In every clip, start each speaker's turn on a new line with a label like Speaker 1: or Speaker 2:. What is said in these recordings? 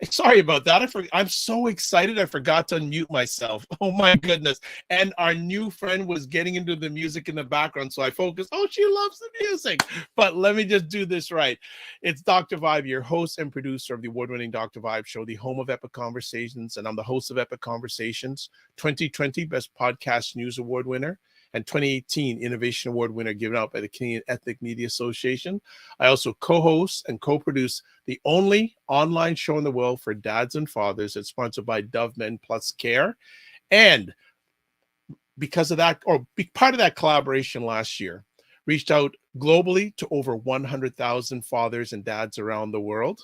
Speaker 1: Sorry about that. I'm so excited. I forgot to unmute myself. Oh my goodness. And our new friend was getting into the music in the background. So I focused. Oh, she loves the music. But let me just do this right. It's Dr. Vibe, your host and producer of the award-winning Dr. Vibe show, the home of Epic Conversations. And I'm the host of Epic Conversations, 2020 Best Podcast News Award winner, and 2018 Innovation Award winner given out by the Canadian Ethnic Media Association. I also co-host and co-produce the only online show in the world for dads and fathers. It's sponsored by Dove Men Plus Care. And because of that, or part of that collaboration last year, reached out globally to over 100,000 fathers and dads around the world.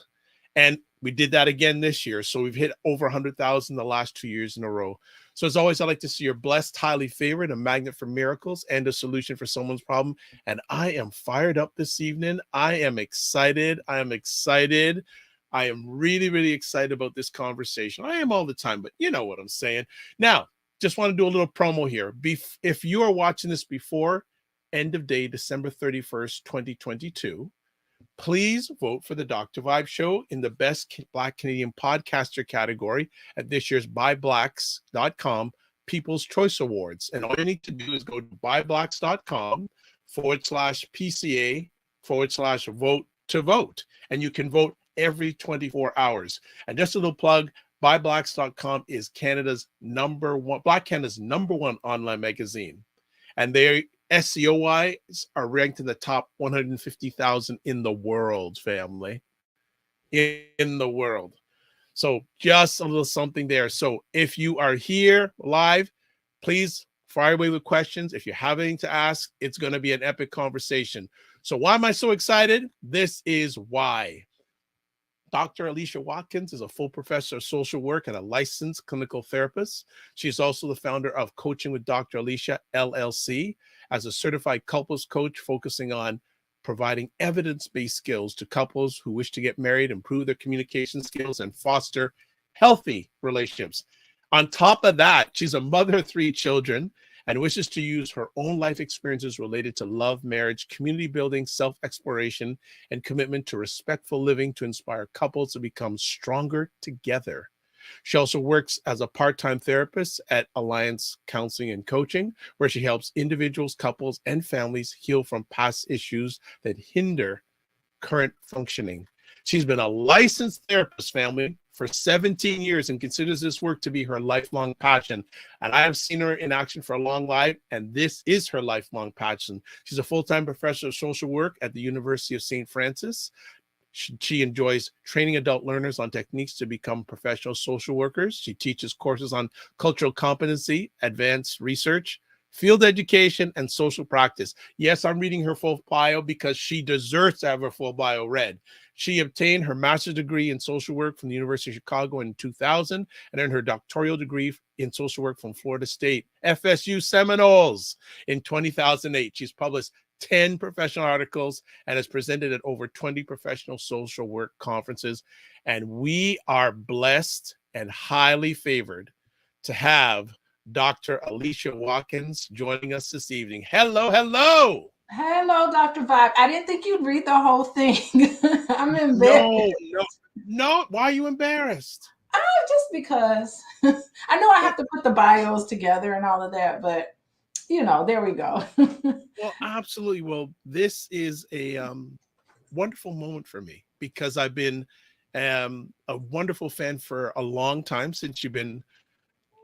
Speaker 1: And we did that again this year. So we've hit over 100,000 the last 2 years in a row. So as always, I like to see you're blessed, highly favored, a magnet for miracles, and a solution for someone's problem. And I am fired up this evening. I am excited. I am really, really excited about this conversation. I am all the time, but you know what I'm saying. Now, just want to do a little promo here. If you are watching this before end of day, December 31st, 2022, please vote for the Dr. Vibe show in the Best Black Canadian Podcaster category at this year's buyblacks.com People's Choice Awards. And all you need to do is go to buyblacks.com/PCA/vote to vote. And you can vote every 24 hours. And just a little plug, buyblacks.com is Black Canada's number one online magazine. And they SEO-wise are ranked in the top 150,000 in the world, family. In the world. So just a little something there. So if you are here live, please fire away with questions. If you have anything to ask, it's going to be an epic conversation. So why am I so excited? This is why. Dr. Alicia Watkins is a full professor of social work and a licensed clinical therapist. She's also the founder of Coaching with Dr. Alicia, LLC, as a certified couples coach focusing on providing evidence-based skills to couples who wish to get married, improve their communication skills, and foster healthy relationships. On top of that, she's a mother of 3 children and wishes to use her own life experiences related to love, marriage, community building, self-exploration, and commitment to respectful living to inspire couples to become stronger together. She also works as a part-time therapist at Alliance Counseling and Coaching, where she helps individuals, couples, and families heal from past issues that hinder current functioning. She's been a licensed therapist, family, for 17 years and considers this work to be her lifelong passion. And I have seen her in action for a long life, and this is her lifelong passion. She's a full-time professor of social work at the University of St. Francis. She enjoys training adult learners on techniques to become professional social workers. She teaches courses on cultural competency, advanced research, field education, and social practice. Yes, I'm reading her full bio because she deserves to have her full bio read. She obtained her master's degree in social work from the University of Chicago in 2000 and earned her doctoral degree in social work from Florida State, FSU Seminoles, in 2008. She's published 10 professional articles and has presented at over 20 professional social work conferences. And we are blessed and highly favored to have Dr. Alicia Watkins joining us this evening. Hello, hello.
Speaker 2: Hello, Dr. Vibe. I didn't think you'd read the whole thing. I'm embarrassed.
Speaker 1: No. Why are you embarrassed?
Speaker 2: Just because I know I have to put the bios together and all of that, but there we go.
Speaker 1: Well, absolutely. Well, this is a wonderful moment for me because I've been a wonderful fan for a long time, since you've been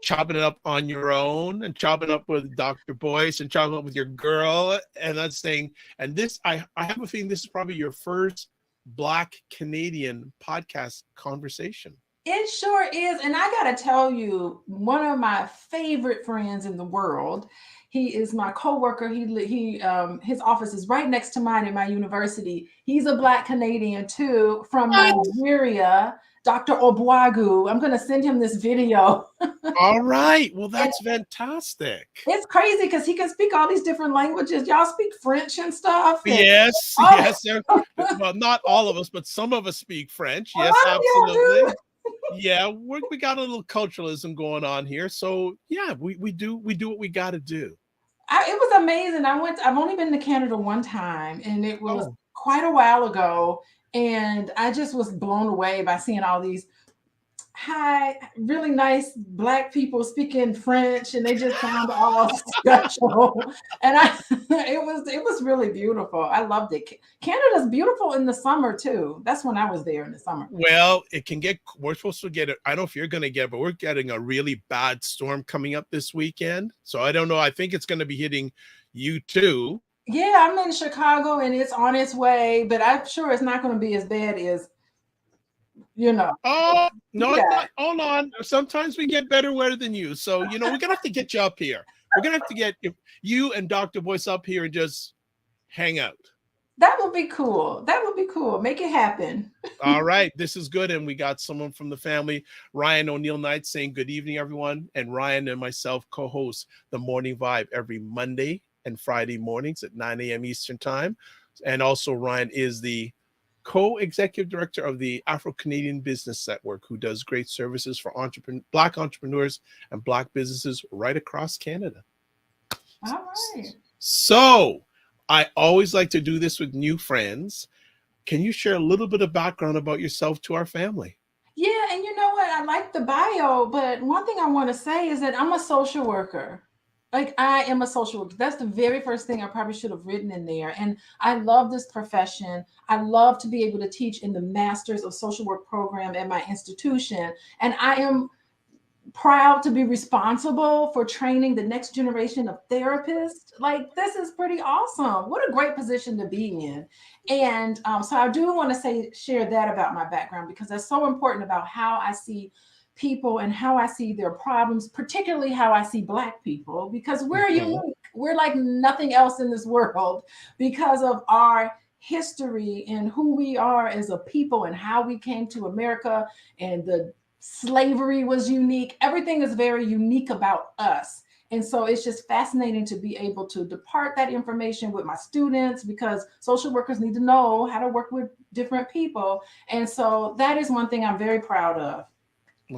Speaker 1: chopping it up on your own and chopping up with Dr. Boyce and chopping up with your girl. And that's saying, and this, I have a feeling this is probably your first Black Canadian podcast conversation.
Speaker 2: It sure is. And I got to tell you, one of my favorite friends in the world, he is my coworker. His office is right next to mine at my university. He's a Black Canadian too, from Nigeria. Dr. Obuagu. I'm going to send him this video.
Speaker 1: All right. Well, that's fantastic.
Speaker 2: It's crazy because he can speak all these different languages. Y'all speak French and stuff.
Speaker 1: Yes. Well, not all of us, but some of us speak French. Yes, absolutely. Yeah, we got a little culturalism going on here. So yeah, we do what we got to do.
Speaker 2: It was amazing. I've only been to Canada one time, and it was quite a while ago. And I just was blown away by seeing all these hi, really nice black people speaking French, and they just sound all special. And it was really beautiful. I loved it. Canada's beautiful in the summer too. That's when I was there in the summer.
Speaker 1: Well, it can get, we're supposed to get it. I don't know if you're going to get, but we're getting a really bad storm coming up this weekend. So I don't know. I think it's going to be hitting you too.
Speaker 2: Yeah, I'm in Chicago and it's on its way, but I'm sure it's not going to be as bad as, you know.
Speaker 1: Oh, no, it's
Speaker 2: Yeah,
Speaker 1: not. Hold on. Sometimes we get better weather than you. So, we're going to have to get you up here. We're going to have to get you and Dr. Boyce up here and just hang out.
Speaker 2: that would be cool. That would be cool. Make it happen.
Speaker 1: All right. This is good. And we got someone from the family, Ryan O'Neill Knight, saying good evening, everyone. And Ryan and myself co-host the Morning Vibe every Monday and Friday mornings at 9 a.m. Eastern Time. And also, Ryan is the co-executive director of the Afro-Canadian Business Network, who does great services for Black entrepreneurs and Black businesses right across Canada.
Speaker 2: All right.
Speaker 1: So I always like to do this with new friends. Can you share a little bit of background about yourself to our family?
Speaker 2: Yeah, and you know what? I like the bio, but one thing I want to say is that I'm a social worker. Like I am a social worker. That's the very first thing I probably should have written in there. And I love this profession. I love to be able to teach in the Masters of Social Work program at my institution. And I am proud to be responsible for training the next generation of therapists. Like, this is pretty awesome. What a great position to be in. And so I do want to share that about my background because that's so important about how I see people and how I see their problems, particularly how I see Black people, because we're
Speaker 1: Mhm.
Speaker 2: unique. We're like nothing else in this world because of our history and who we are as a people and how we came to America, and the slavery was unique. Everything is very unique about us. And so it's just fascinating to be able to depart that information with my students because social workers need to know how to work with different people. And so that is one thing I'm very proud of.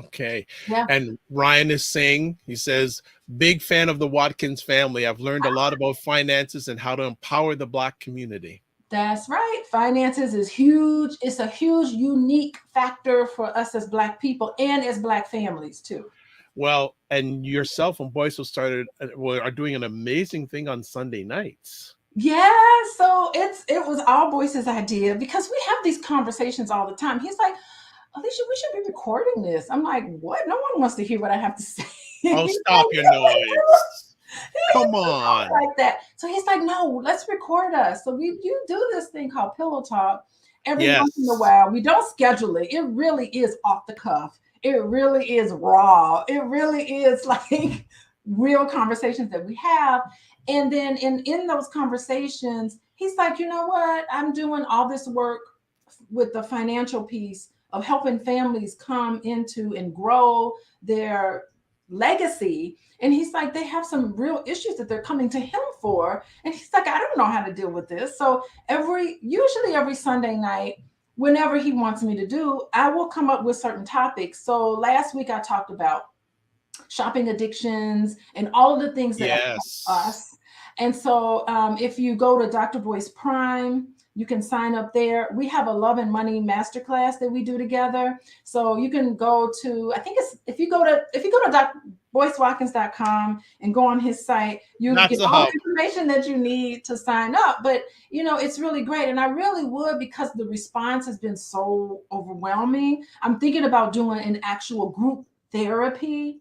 Speaker 1: Okay.
Speaker 2: Yeah,
Speaker 1: And Ryan is saying, he says, big fan of the Watkins family. I've learned a lot about finances and how to empower the Black community.
Speaker 2: that's right. Finances is huge. It's a huge, unique factor for us as Black people and as Black families too.
Speaker 1: Well, and yourself and Boyce are doing an amazing thing on Sunday nights.
Speaker 2: Yeah, so it was our voice's idea because we have these conversations all the time. He's like, Alicia, we should be recording this. I'm like, what? No one wants to hear what I have to say. He's
Speaker 1: Oh,
Speaker 2: like,
Speaker 1: stop your
Speaker 2: yes, we
Speaker 1: noise.
Speaker 2: do.
Speaker 1: Come
Speaker 2: He talks
Speaker 1: on.
Speaker 2: like that. So he's like, no, let's record us. So you do this thing called Pillow Talk every once in a
Speaker 1: Yes.
Speaker 2: while. We don't schedule it. It really is off the cuff. It really is raw. It really is like real conversations that we have. And then in those conversations, he's like, you know what? I'm doing all this work with the financial piece of helping families come into and grow their legacy. And he's like, they have some real issues that they're coming to him for. And he's like, I don't know how to deal with this. So usually every Sunday night, whenever he wants me to do, I will come up with certain topics. So last week I talked about shopping addictions and all of the things that affect
Speaker 1: Yes.
Speaker 2: us. And so if you go to Dr. Boyce Prime, you can sign up there. We have a love and money masterclass that we do together. So you can go to, I think it's if you go to boycewatkins.com and go on his site, you
Speaker 1: That's
Speaker 2: get
Speaker 1: the
Speaker 2: all
Speaker 1: hub.
Speaker 2: the information that you need to sign up. But it's really great. And I really would, because the response has been so overwhelming. I'm thinking about doing an actual group therapy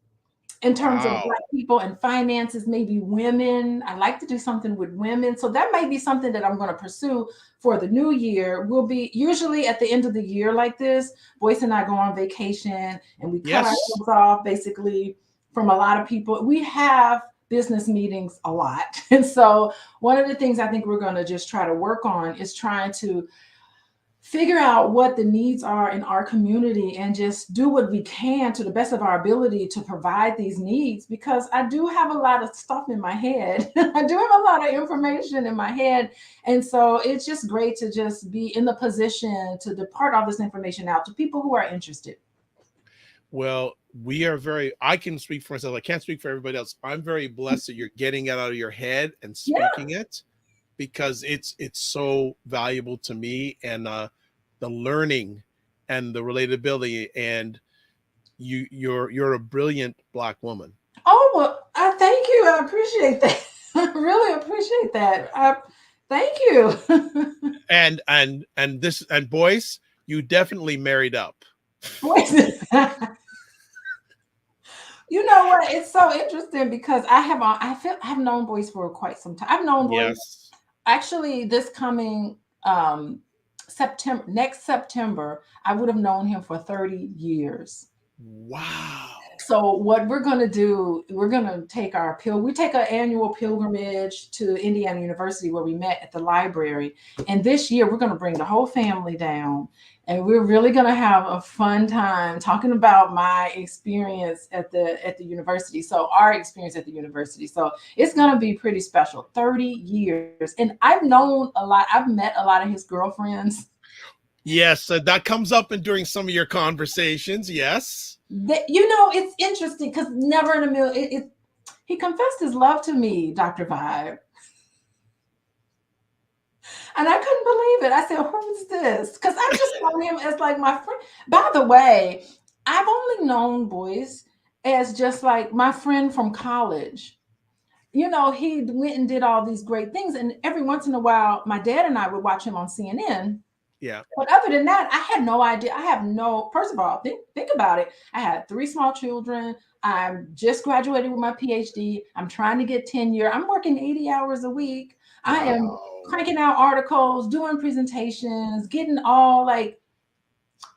Speaker 2: in terms of
Speaker 1: Wow.
Speaker 2: Black people and finances, maybe women. I like to do something with women. So that might be something that I'm going to pursue for the new year. We'll be usually at the end of the year like this. Boyce and I go on vacation and we cut
Speaker 1: Yes.
Speaker 2: ourselves off basically from a lot of people. We have business meetings a lot. And so one of the things I think we're going to just try to work on is trying to figure out what the needs are in our community and just do what we can to the best of our ability to provide these needs, because I do have a lot of stuff in my head. I do have a lot of information in my head. And so it's just great to just be in the position to depart all this information out to people who are interested.
Speaker 1: Well, I can speak for myself. I can't speak for everybody else. I'm very blessed that you're getting it out of your head and
Speaker 2: Yeah.
Speaker 1: speaking it, because it's so valuable to me, and the learning and the relatability, and you're a brilliant Black woman.
Speaker 2: Oh, well, I thank you. I appreciate that. I really appreciate that. Thank you.
Speaker 1: And boys, you definitely married up.
Speaker 2: Boys, you know what? It's so interesting because I've known boys for quite some time. I've known boys
Speaker 1: Yes.
Speaker 2: actually this coming um next September, I would have known him for 30 years.
Speaker 1: Wow.
Speaker 2: So what we're going to do, we're going to take we take an annual pilgrimage to Indiana University where we met at the library. And this year we're going to bring the whole family down, and we're really going to have a fun time talking about my experience at the university. So our experience at the university. So it's going to be pretty special. 30 years. And I've met a lot of his girlfriends.
Speaker 1: Yes, that comes up in during some of your conversations. Yes.
Speaker 2: It's interesting because never in a million, he confessed his love to me, Dr. Vibe. And I couldn't believe it. I said, who's this? Because I just saw him as like my friend. By the way, I've only known boys as just like my friend from college. He went and did all these great things. And every once in a while, my dad and I would watch him on CNN.
Speaker 1: Yeah.
Speaker 2: But other than that, I had no idea. First of all, think about it. I had 3 small children. I'm just graduated with my PhD. I'm trying to get tenure. I'm working 80 hours a week. I am
Speaker 1: Wow.
Speaker 2: cranking out articles, doing presentations, getting all like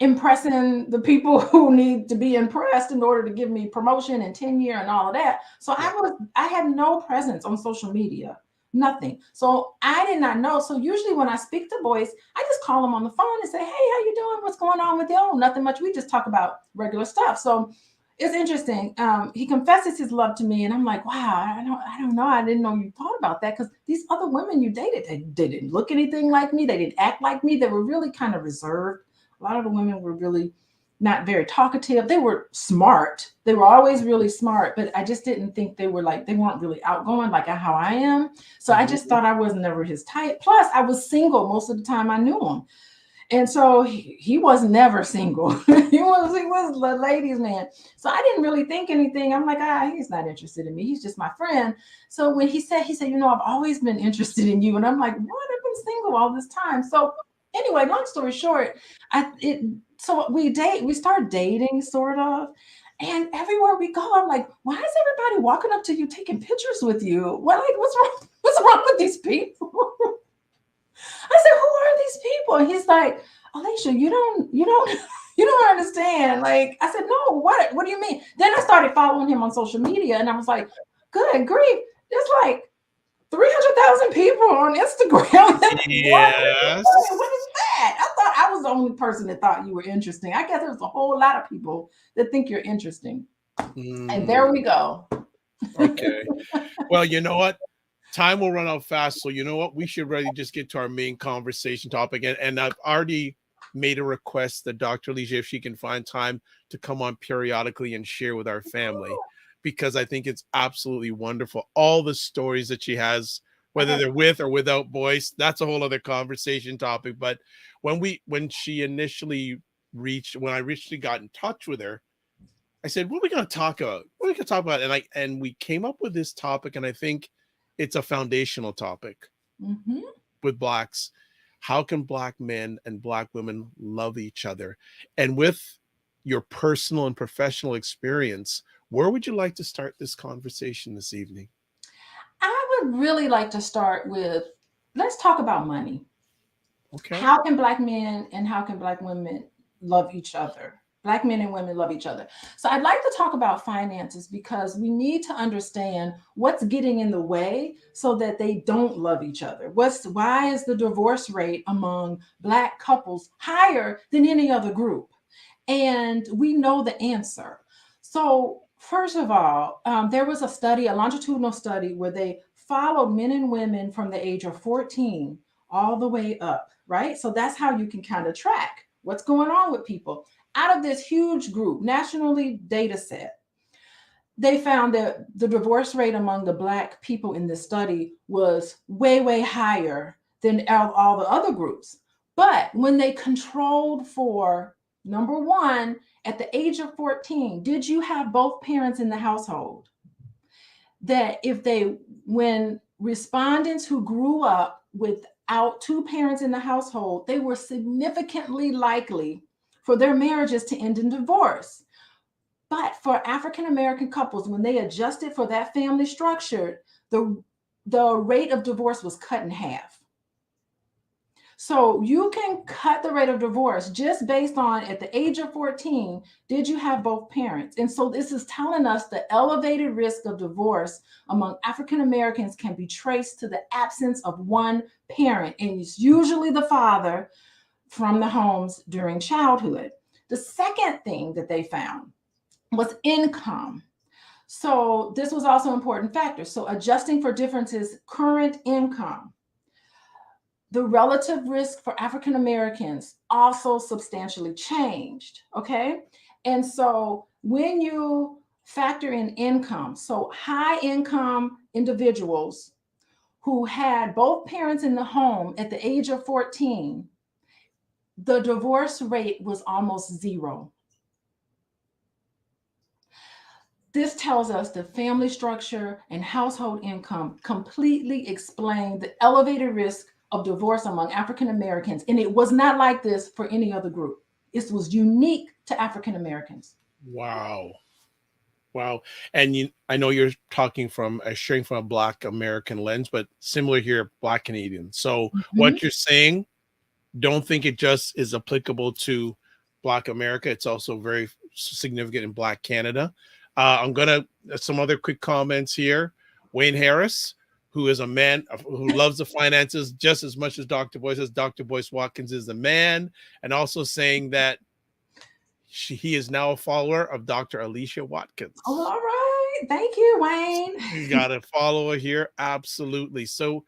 Speaker 2: impressing the people who need to be impressed in order to give me promotion and tenure and all of that. So
Speaker 1: Yeah.
Speaker 2: I had no presence on social media, nothing. So I did not know. So usually when I speak to boys, I just call them on the phone and say, "Hey, how you doing? What's going on with you?" Oh, nothing much. We just talk about regular stuff. So it's interesting. He confesses his love to me, and I'm like, wow, I don't know. I didn't know you thought about that because these other women you dated, they didn't look anything like me. They didn't act like me. They were really kind of reserved. A lot of the women were really not very talkative. They were smart. They were always really smart, but I just didn't think they weren't really outgoing like how I am. So I just
Speaker 1: Mhm.
Speaker 2: thought I was never his type. Plus, I was single most of the time I knew him. And so he was never single. He was the ladies' man. So I didn't really think anything. I'm like, he's not interested in me. He's just my friend. So when he said, I've always been interested in you. And I'm like, what? I've been single all this time. So anyway, long story short, so we start dating sort of. And everywhere we go, I'm like, why is everybody walking up to you taking pictures with you? What's wrong? What's wrong with these people? I said, who are these people? And he's like, Alicia, you don't understand. Like, I said, no, what do you mean? Then I started following him on social media and I was like, good grief, there's like 300,000 people on Instagram. What
Speaker 1: Yes.
Speaker 2: is that? I thought I was the only person that thought you were interesting. I guess there's a whole lot of people that think you're interesting. And
Speaker 1: Mm,
Speaker 2: there we go.
Speaker 1: okay. Well, you know what? Time will run out fast. So you know what? We should really just get to our main conversation topic. And I've already made a request that Dr. Alicia, if she can find time to come on periodically and share with our family, because I think it's absolutely wonderful. All the stories that she has, whether they're with or without boys, that's a whole other conversation topic. But when she initially when I initially got in touch with her, I said, "What are we going to talk about? What are we going to talk about?" And we came up with this topic, and I think it's a foundational topic
Speaker 2: Mhm.
Speaker 1: with blacks. How can black men and black women love each other? And with your personal and professional experience, where would you like to start this conversation this evening?
Speaker 2: I would really like to start with, let's talk about money.
Speaker 1: Okay.
Speaker 2: How can black men and how can black women love each other? Black men and women love each other. So I'd like to talk about finances because we need to understand what's getting in the way so that they don't love each other. Why is the divorce rate among black couples higher than any other group? And we know the answer. So first of all, there was a longitudinal study where they followed men and women from the age of 14 all the way up, right? So that's how you can kind of track what's going on with people. Out of this huge group, nationally data set, they found that the divorce rate among the black people in this study was way, way higher than all the other groups. But when they controlled for Number one, at the age of 14, did you have both parents in the household? That if they, when respondents who grew up without two parents in the household, they were significantly likely for their marriages to end in divorce. But for African American couples, when they adjusted for that family structure, the rate of divorce was cut in half. So you can cut the rate of divorce just based on at the age of 14, did you have both parents? And so this is telling us the elevated risk of divorce among African Americans can be traced to the absence of one parent, and it's usually the father from the homes during childhood. The second thing that they found was income. So this was also an important factor. So adjusting for differences, current income. The relative risk for African Americans also substantially changed. Okay. And so when you factor in income, so high income individuals who had both parents in the home at the age of 14, the divorce rate was almost zero. This tells us the family structure and household income completely explain the elevated risk of divorce among African Americans. And it was not like this for any other group. It was unique to African Americans.
Speaker 1: Wow. Wow. And I know you're talking from sharing from a Black American lens, but similar here, Black Canadian. So
Speaker 2: Mhm.
Speaker 1: what you're saying, don't think it just is applicable to Black America. It's also very significant in Black Canada. I'm gonna some other quick comments here. Wayne Harris, who is a man who loves the finances just as much as Dr. Boyce, says Dr. Boyce Watkins is the man, and also saying that he is now a follower of Dr. Alicia
Speaker 2: Oh,
Speaker 1: Watkins.
Speaker 2: all right. Thank you, Wayne.
Speaker 1: You got a follower here, absolutely. So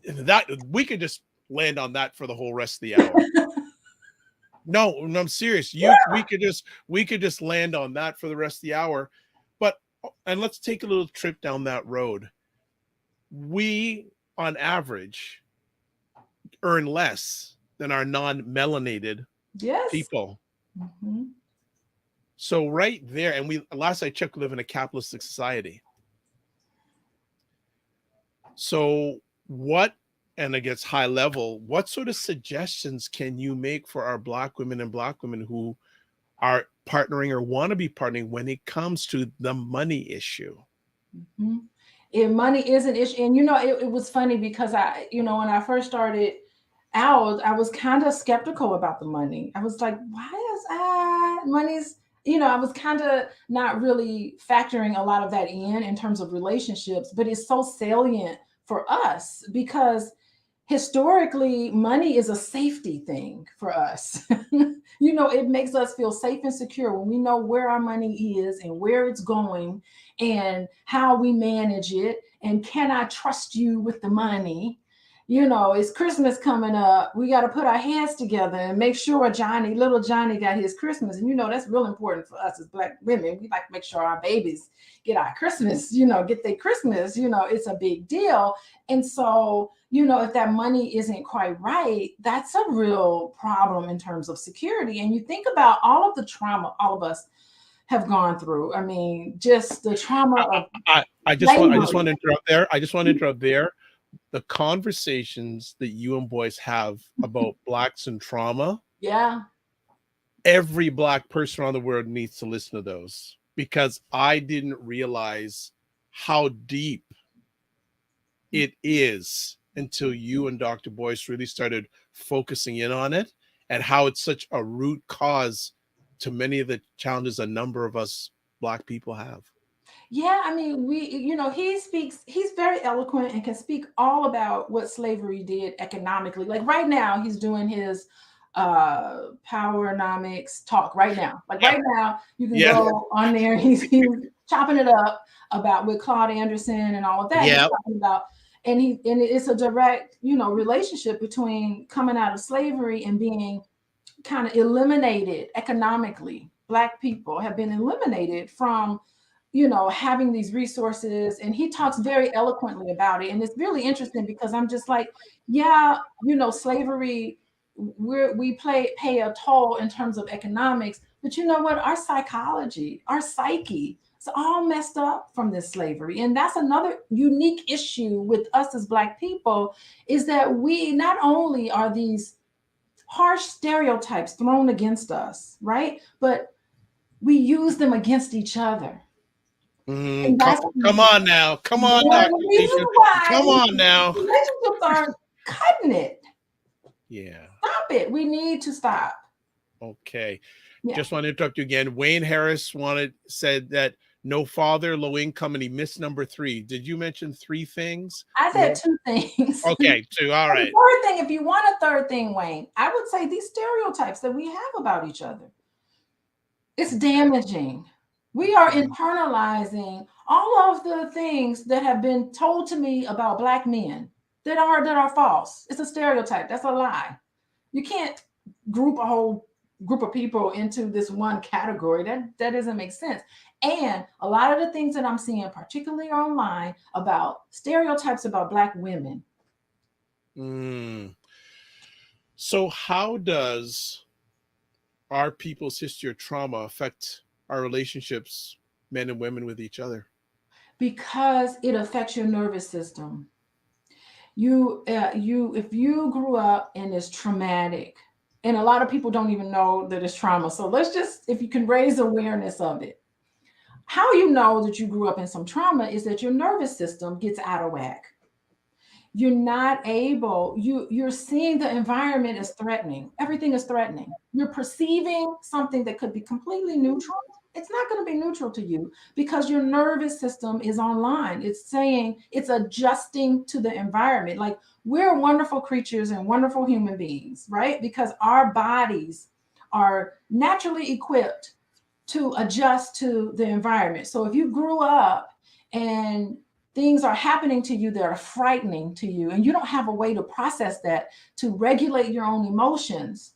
Speaker 1: that we could just land on that for the whole rest of the hour. No, I'm serious. We could just land on that for the rest of the hour. But and let's take a little trip down that road. We on average earn less than our non-melanated
Speaker 2: Yes.
Speaker 1: people.
Speaker 2: Mhm.
Speaker 1: So right there, and we last I checked, we live in a capitalistic society. So what, and it gets high level, what sort of suggestions can you make for our Black women and Black women who are partnering or want to be partnering when it comes to the money issue?
Speaker 2: Mhm. If money is an issue, and it was funny because when I first started out, I was kind of skeptical about the money. I was like, why is money's, I was kind of not really factoring a lot of that in terms of relationships, but it's so salient for us because historically money is a safety thing for us. It makes us feel safe and secure when we know where our money is and where it's going and how we manage it, and can I trust you with the money. It's Christmas coming up, we got to put our hands together and make sure little Johnny got his Christmas. And that's real important for us as Black women. We like to make sure our babies get our Christmas, get their Christmas. It's a big deal. And so, if that money isn't quite right, that's a real problem in terms of security. And you think about all of the trauma all of us have gone through. I mean, just the trauma of
Speaker 1: I just want
Speaker 2: slavery.
Speaker 1: to interrupt there. I just want to interrupt there. The conversations that you and boys have about Blacks and trauma,
Speaker 2: Yeah.
Speaker 1: every Black person around the world needs to listen to those, because I didn't realize how deep it is until you and Dr. Boyce really started focusing in on it, and how it's such a root cause to many of the challenges a number of us Black people have.
Speaker 2: Yeah, I mean, he's very eloquent and can speak all about what slavery did economically. Like right now, he's doing his powernomics talk right now. Like
Speaker 1: Yeah,
Speaker 2: right now, you can
Speaker 1: yeah,
Speaker 2: go on there. He's chopping it up about with Claude Anderson and all of that. He's
Speaker 1: yeah.
Speaker 2: talking about, and it's a direct, relationship between coming out of slavery and being kind of eliminated economically. Black people have been eliminated from, having these resources. And he talks very eloquently about it. And it's really interesting because I'm just like, yeah, slavery we pay a toll in terms of economics, but you know what? Our psychology, our psyche, it's all messed up from this slavery. And that's another unique issue with us as Black people, is that we not only are these harsh stereotypes thrown against us, right? But we use them against each other. And
Speaker 1: Come,
Speaker 2: that's
Speaker 1: come on now. Come on,
Speaker 2: one of
Speaker 1: Dr.
Speaker 2: the reasons
Speaker 1: Alicia.
Speaker 2: why
Speaker 1: Come on now.
Speaker 2: relationships aren't cutting it.
Speaker 1: Yeah.
Speaker 2: Stop it. We need to stop.
Speaker 1: Okay.
Speaker 2: Yeah.
Speaker 1: Just want to interrupt you again. Wayne Harris said that no father, low income, and he missed number 3. Did you mention 3 things?
Speaker 2: I said
Speaker 1: No.
Speaker 2: 2 things.
Speaker 1: Okay, 2. All
Speaker 2: The
Speaker 1: right.
Speaker 2: third thing, if you want a third thing, Wayne, I would say these stereotypes that we have about each other. It's damaging. We are internalizing all of the things that have been told to me about Black men that are false. It's a stereotype. That's a lie. You can't group a whole group of people into this one category. That doesn't make sense. And a lot of the things that I'm seeing, particularly online, about stereotypes about Black women.
Speaker 1: So how does our people's history of trauma affect our relationships, men and women, with each other?
Speaker 2: Because it affects your nervous system. If you grew up and it's traumatic, and a lot of people don't even know that it's trauma. So let's just, if you can raise awareness of it. How you know that you grew up in some trauma is that your nervous system gets out of whack. You're not able, you're seeing the environment as threatening. Everything is threatening. You're perceiving something that could be completely neutral. It's not going to be neutral to you because your nervous system is online. It's saying, it's adjusting to the environment. Like, we're wonderful creatures and wonderful human beings, right? Because our bodies are naturally equipped to adjust to the environment. So if you grew up and things are happening to you that are frightening to you, and you don't have a way to process that, to regulate your own emotions,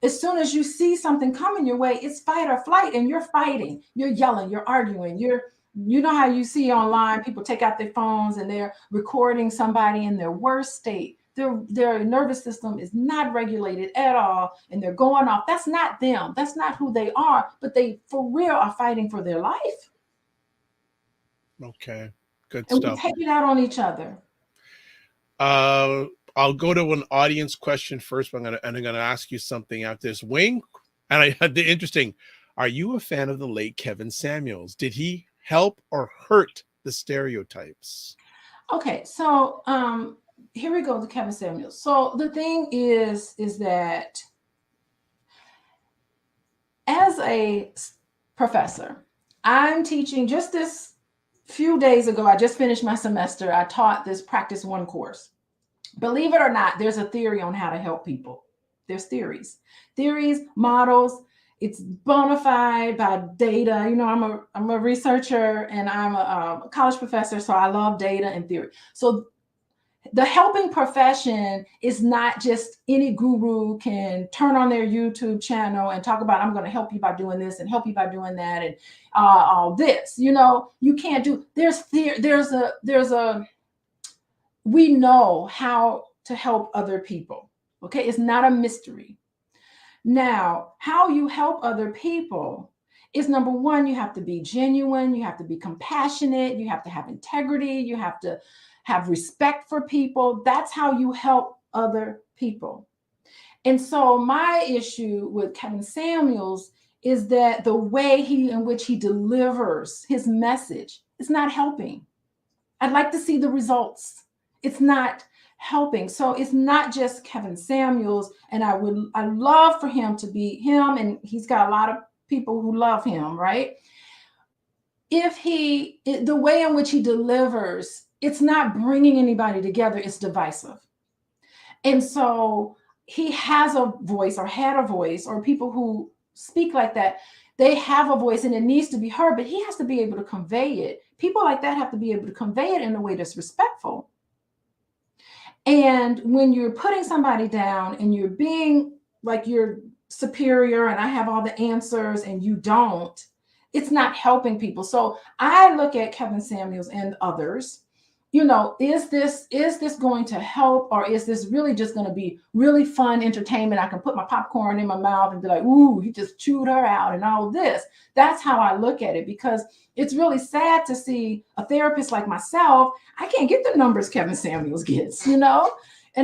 Speaker 2: as soon as you see something coming your way, it's fight or flight, and you're fighting, you're yelling, you're arguing, you know how you see online, people take out their phones and they're recording somebody in their worst state. Their nervous system is not regulated at all, and they're going off. That's not them. That's not who they are, but they for real are fighting for their life.
Speaker 1: Okay, good
Speaker 2: And we
Speaker 1: stuff.
Speaker 2: take it out on each other.
Speaker 1: I'll go to an audience question first, but I'm gonna ask you something after this. Wayne, and I had the interesting. Are you a fan of the late Kevin Samuels? Did he help or hurt the stereotypes?
Speaker 2: Okay, so here we go to Kevin Samuels. So the thing is that as a professor, I'm teaching just this few days ago. I just finished my semester. I taught this practice 1 course. Believe it or not, there's a theory on how to help people. There's theories, models. It's bona fide by data. You know, I'm a researcher and I'm a college professor, so I love data and theory. So the helping profession is not just any guru can turn on their YouTube channel and talk about, I'm going to help you by doing this and help you by doing that and all this. You know, you can't do. We know how to help other people. Okay, it's not a mystery. Now, how you help other people is, number one, you have to be genuine, you have to be compassionate, you have to have integrity, you have to have respect for people. That's how you help other people. And so my issue with Kevin Samuels is that the way in which he delivers his message is not helping. I'd like to see the results. It's not helping. So it's not just Kevin Samuels, and I love for him to be him, and he's got a lot of people who love him, right? The way in which he delivers, it's not bringing anybody together, it's divisive. And so he has a voice, or had a voice, or people who speak like that, they have a voice and it needs to be heard, but he has to be able to convey it. People like that have to be able to convey it in a way that's respectful. And when you're putting somebody down and you're being like you're superior and I have all the answers and you don't, it's not helping people. So I look at Kevin Samuels and others, is this going to help, or is this really just going to be really fun entertainment? I can put my popcorn in my mouth and be like, ooh, he just chewed her out and all this. That's how I look at it, because it's really sad to see a therapist like myself. I can't get the numbers Kevin Samuels gets, and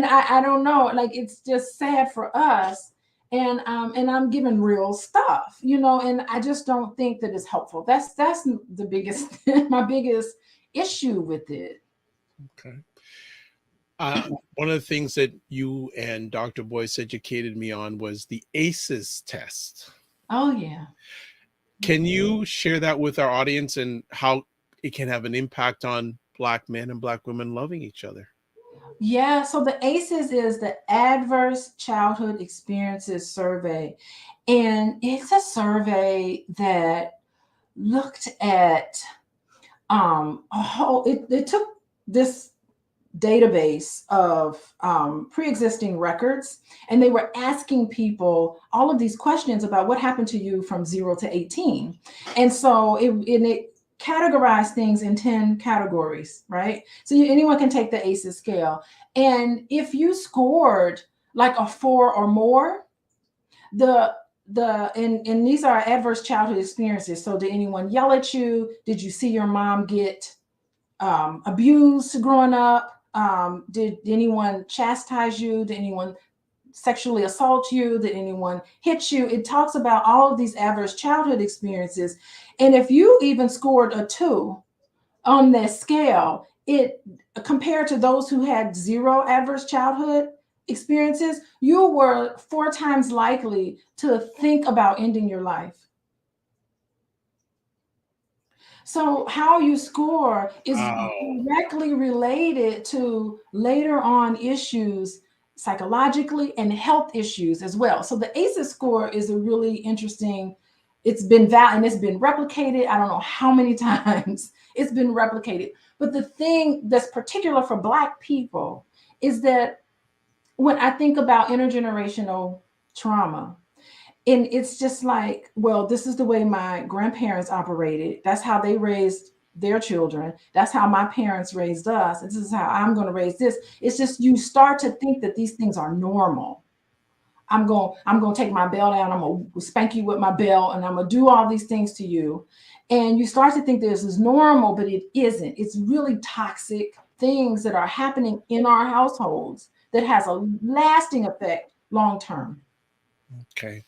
Speaker 2: I don't know, like, it's just sad for us. And I'm giving real stuff, and I just don't think that it's helpful. That's the biggest, my biggest issue with it.
Speaker 1: Okay. One of the things that you and Dr. Boyce educated me on was the ACEs test.
Speaker 2: Oh, yeah.
Speaker 1: Can you share that with our audience and how it can have an impact on Black men and Black women loving each other?
Speaker 2: Yeah. So the ACEs is the Adverse Childhood Experiences Survey. And it's a survey that looked at it took this database of pre-existing records, and they were asking people all of these questions about what happened to you from 0 to 18. And so it categorized things in 10 categories, right? So anyone can take the ACEs scale, and if you scored like a 4 or more, and these are adverse childhood experiences. So did anyone yell at you? Did you see your mom get abused growing up? Did anyone chastise you? Did anyone sexually assault you? Did anyone hit you? It talks about all of these adverse childhood experiences. And if you even scored a 2 on that scale, it compared to those who had 0 adverse childhood experiences, you were 4 times likely to think about ending your life. So how you score is directly related to later on issues psychologically and health issues as well. So the ACEs score is a really interesting, it's been replicated. I don't know how many times it's been replicated. But the thing that's particular for Black people is that when I think about intergenerational trauma, and it's just like, well, this is the way my grandparents operated. That's how they raised their children. That's how my parents raised us. This is how I'm going to raise this. It's just, you start to think that these things are normal. I'm going to take my bell down. I'm going to spank you with my bell, and I'm going to do all these things to you. And you start to think this is normal, but it isn't. It's really toxic things that are happening in our households that has a lasting effect long term.
Speaker 1: Okay.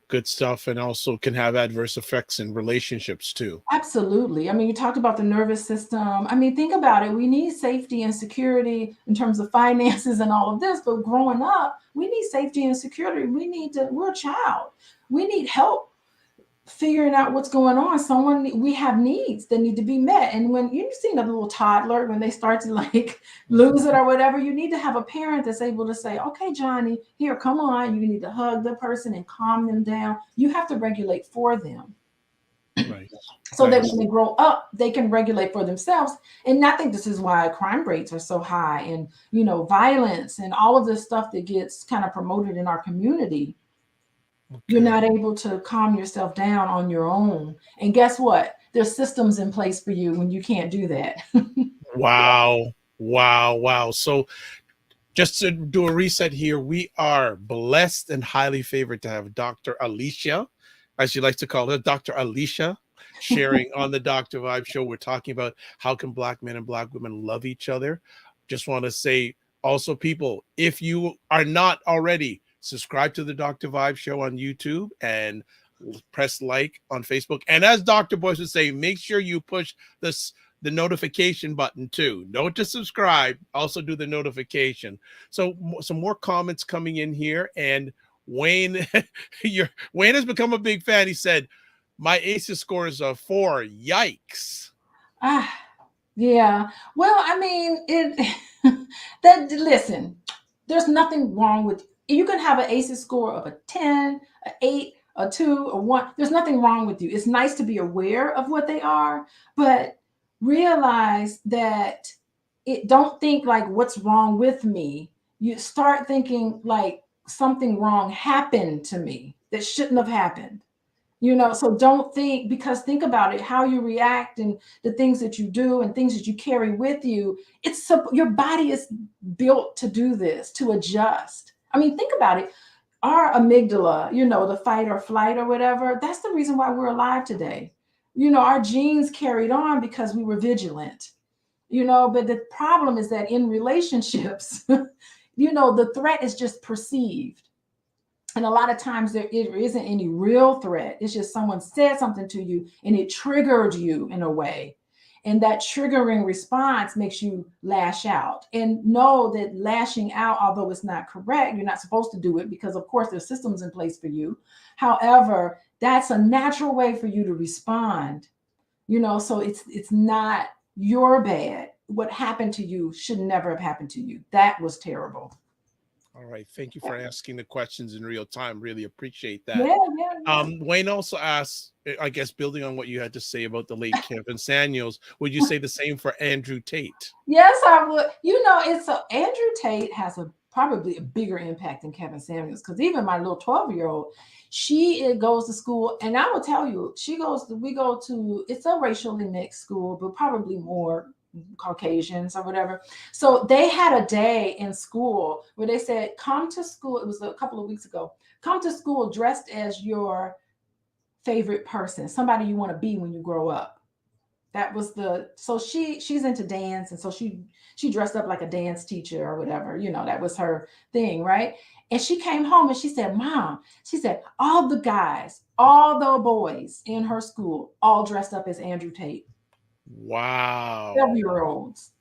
Speaker 1: Good stuff. And also can have adverse effects in relationships too.
Speaker 2: Absolutely. I mean, you talked about the nervous system. I mean, think about it. We need safety and security in terms of finances and all of this, but growing up, we need safety and security. We're a child. We need help figuring out what's going on. We have needs that need to be met. And when you've seen a little toddler, when they start to like lose it or whatever, you need to have a parent that's able to say, okay, Johnny, here, come on. You need to hug the person and calm them down. You have to regulate for them.
Speaker 1: Right.
Speaker 2: So that when they grow up, they can regulate for themselves. And I think this is why crime rates are so high, and, violence and all of this stuff that gets kind of promoted in our community. Okay. You're not able to calm yourself down on your own. And guess what? There's systems in place for you when you can't do that.
Speaker 1: Wow. So just to do a reset here, we are blessed and highly favored to have Dr. Alicia, as she likes to call her, Dr. Alicia, sharing on the Dr. Vibe Show. We're talking about how can Black men and Black women love each other. Just want to say also, people, if you are not already, subscribe to the Dr. Vibe Show on YouTube and press like on Facebook. And as Dr. Boyce would say, make sure you push the notification button too. Don't just subscribe, also do the notification. So some more comments coming in here. And Wayne, Wayne has become a big fan. He said, my ACEs score is a 4. Yikes.
Speaker 2: Yeah. Well, I mean, listen, there's nothing wrong with, you can have an ACEs score of a 10, an 8, a 2, a 1. There's nothing wrong with you. It's nice to be aware of what they are, but realize that don't think like, what's wrong with me? You start thinking like something wrong happened to me that shouldn't have happened. So don't think, because think about it, how you react and the things that you do and things that you carry with you. Your body is built to do this, to adjust. I mean, think about it. Our amygdala, the fight or flight or whatever, that's the reason why we're alive today. Our genes carried on because we were vigilant, but the problem is that in relationships, the threat is just perceived. And a lot of times there isn't any real threat. It's just someone said something to you and it triggered you in a way. And that triggering response makes you lash out. And know that lashing out, although it's not correct, you're not supposed to do it because, of course, there's systems in place for you. However, that's a natural way for you to respond. So it's not your bad. What happened to you should never have happened to you. That was terrible.
Speaker 1: All right. Thank you for asking the questions in real time. Really appreciate that.
Speaker 2: Yeah, yeah, yeah.
Speaker 1: Wayne also asked, I guess, building on what you had to say about the late Kevin Samuels, would you say the same for Andrew Tate?
Speaker 2: Yes, I would. Andrew Tate has probably a bigger impact than Kevin Samuels, because even my little 12-year-old, she goes to school, and I will tell you, we go to, it's a racially mixed school, but probably more Caucasians or whatever. So they had a day in school where they said, come to school. It was a couple of weeks ago. Come to school dressed as your favorite person, somebody you want to be when you grow up. That was so she's into dance, and so she dressed up like a dance teacher or whatever. That was her thing, right? And she came home and she said, Mom, she said, all the guys, all the boys in her school, all dressed up as Andrew Tate.
Speaker 1: Wow.
Speaker 2: 12-year-olds.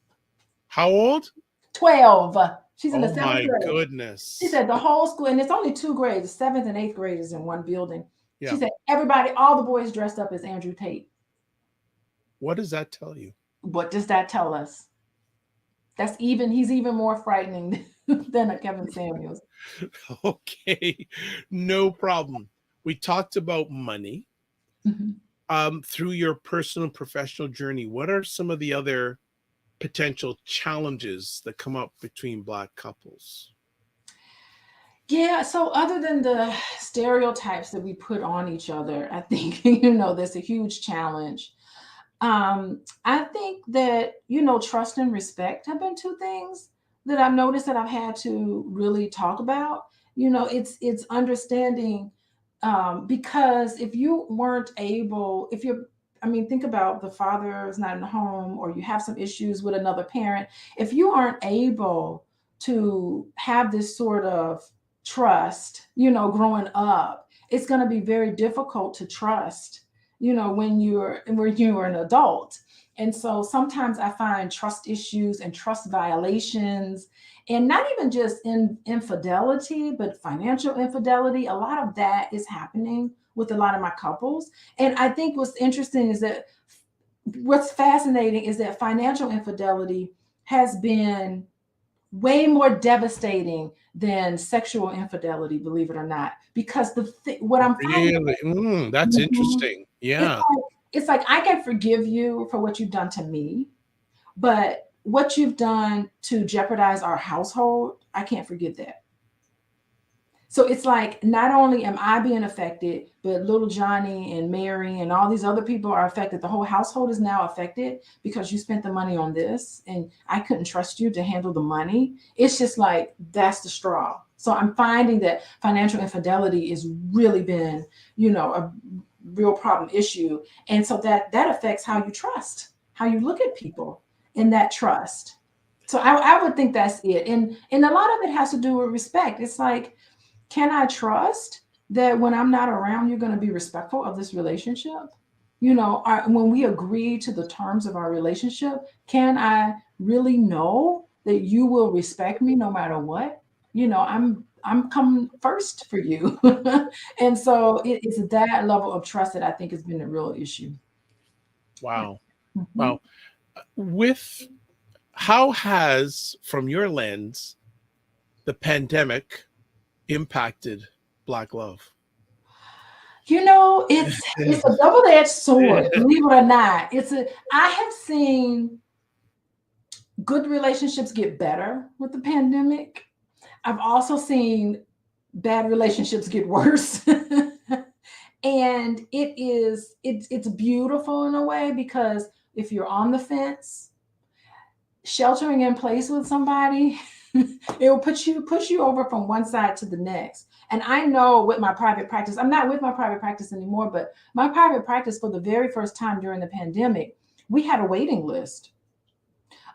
Speaker 1: How old?
Speaker 2: 12. She's in the
Speaker 1: Oh
Speaker 2: seventh
Speaker 1: my
Speaker 2: grade.
Speaker 1: goodness.
Speaker 2: She said the whole school, and it's only 2 grades, 7th and 8th graders in one building.
Speaker 1: Yeah.
Speaker 2: She said everybody, all the boys dressed up as Andrew Tate.
Speaker 1: What does that tell you?
Speaker 2: What does that tell us? He's even more frightening than a Kevin Samuels.
Speaker 1: Okay, no problem. We talked about money.
Speaker 2: Mm-hmm.
Speaker 1: Through your personal and professional journey, what are some of the other potential challenges that come up between Black couples?
Speaker 2: Yeah, so other than the stereotypes that we put on each other, I think, there's a huge challenge. I think that, trust and respect have been 2 things that I've noticed that I've had to really talk about. It's understanding, because if you weren't able, think about the father is not in the home, or you have some issues with another parent. If you aren't able to have this sort of trust, growing up, it's going to be very difficult to trust, when you're an adult. And so sometimes I find trust issues and trust violations, and not even just in infidelity, but financial infidelity. A lot of that is happening with a lot of my couples. And I think what's fascinating is that financial infidelity has been way more devastating than sexual infidelity, believe it or not, because what I'm finding,
Speaker 1: really, that's interesting. Yeah.
Speaker 2: It's like I can forgive you for what you've done to me, but what you've done to jeopardize our household, I can't forgive that. So it's like, not only am I being affected, but little Johnny and Mary and all these other people are affected. The whole household is now affected because you spent the money on this, and I couldn't trust you to handle the money. It's just like, that's the straw. So I'm finding that financial infidelity has really been, a real problem issue. And so that affects how you trust, how you look at people in that trust. So I would think that's it. And a lot of it has to do with respect. It's like, can I trust that when I'm not around, you're going to be respectful of this relationship? When we agree to the terms of our relationship, can I really know that you will respect me no matter what? I'm coming first for you. And so it's that level of trust that I think has been a real issue.
Speaker 1: Wow.
Speaker 2: Mm-hmm.
Speaker 1: Wow. How has, from your lens, the pandemic impacted Black love?
Speaker 2: It's a double-edged sword, believe it or not. I have seen good relationships get better with the pandemic. I've also seen bad relationships get worse. And it's beautiful in a way, because if you're on the fence, sheltering in place with somebody, it will push you over from one side to the next. And I know with my private practice, I'm not with my private practice anymore, but my private practice, for the very first time during the pandemic, we had a waiting list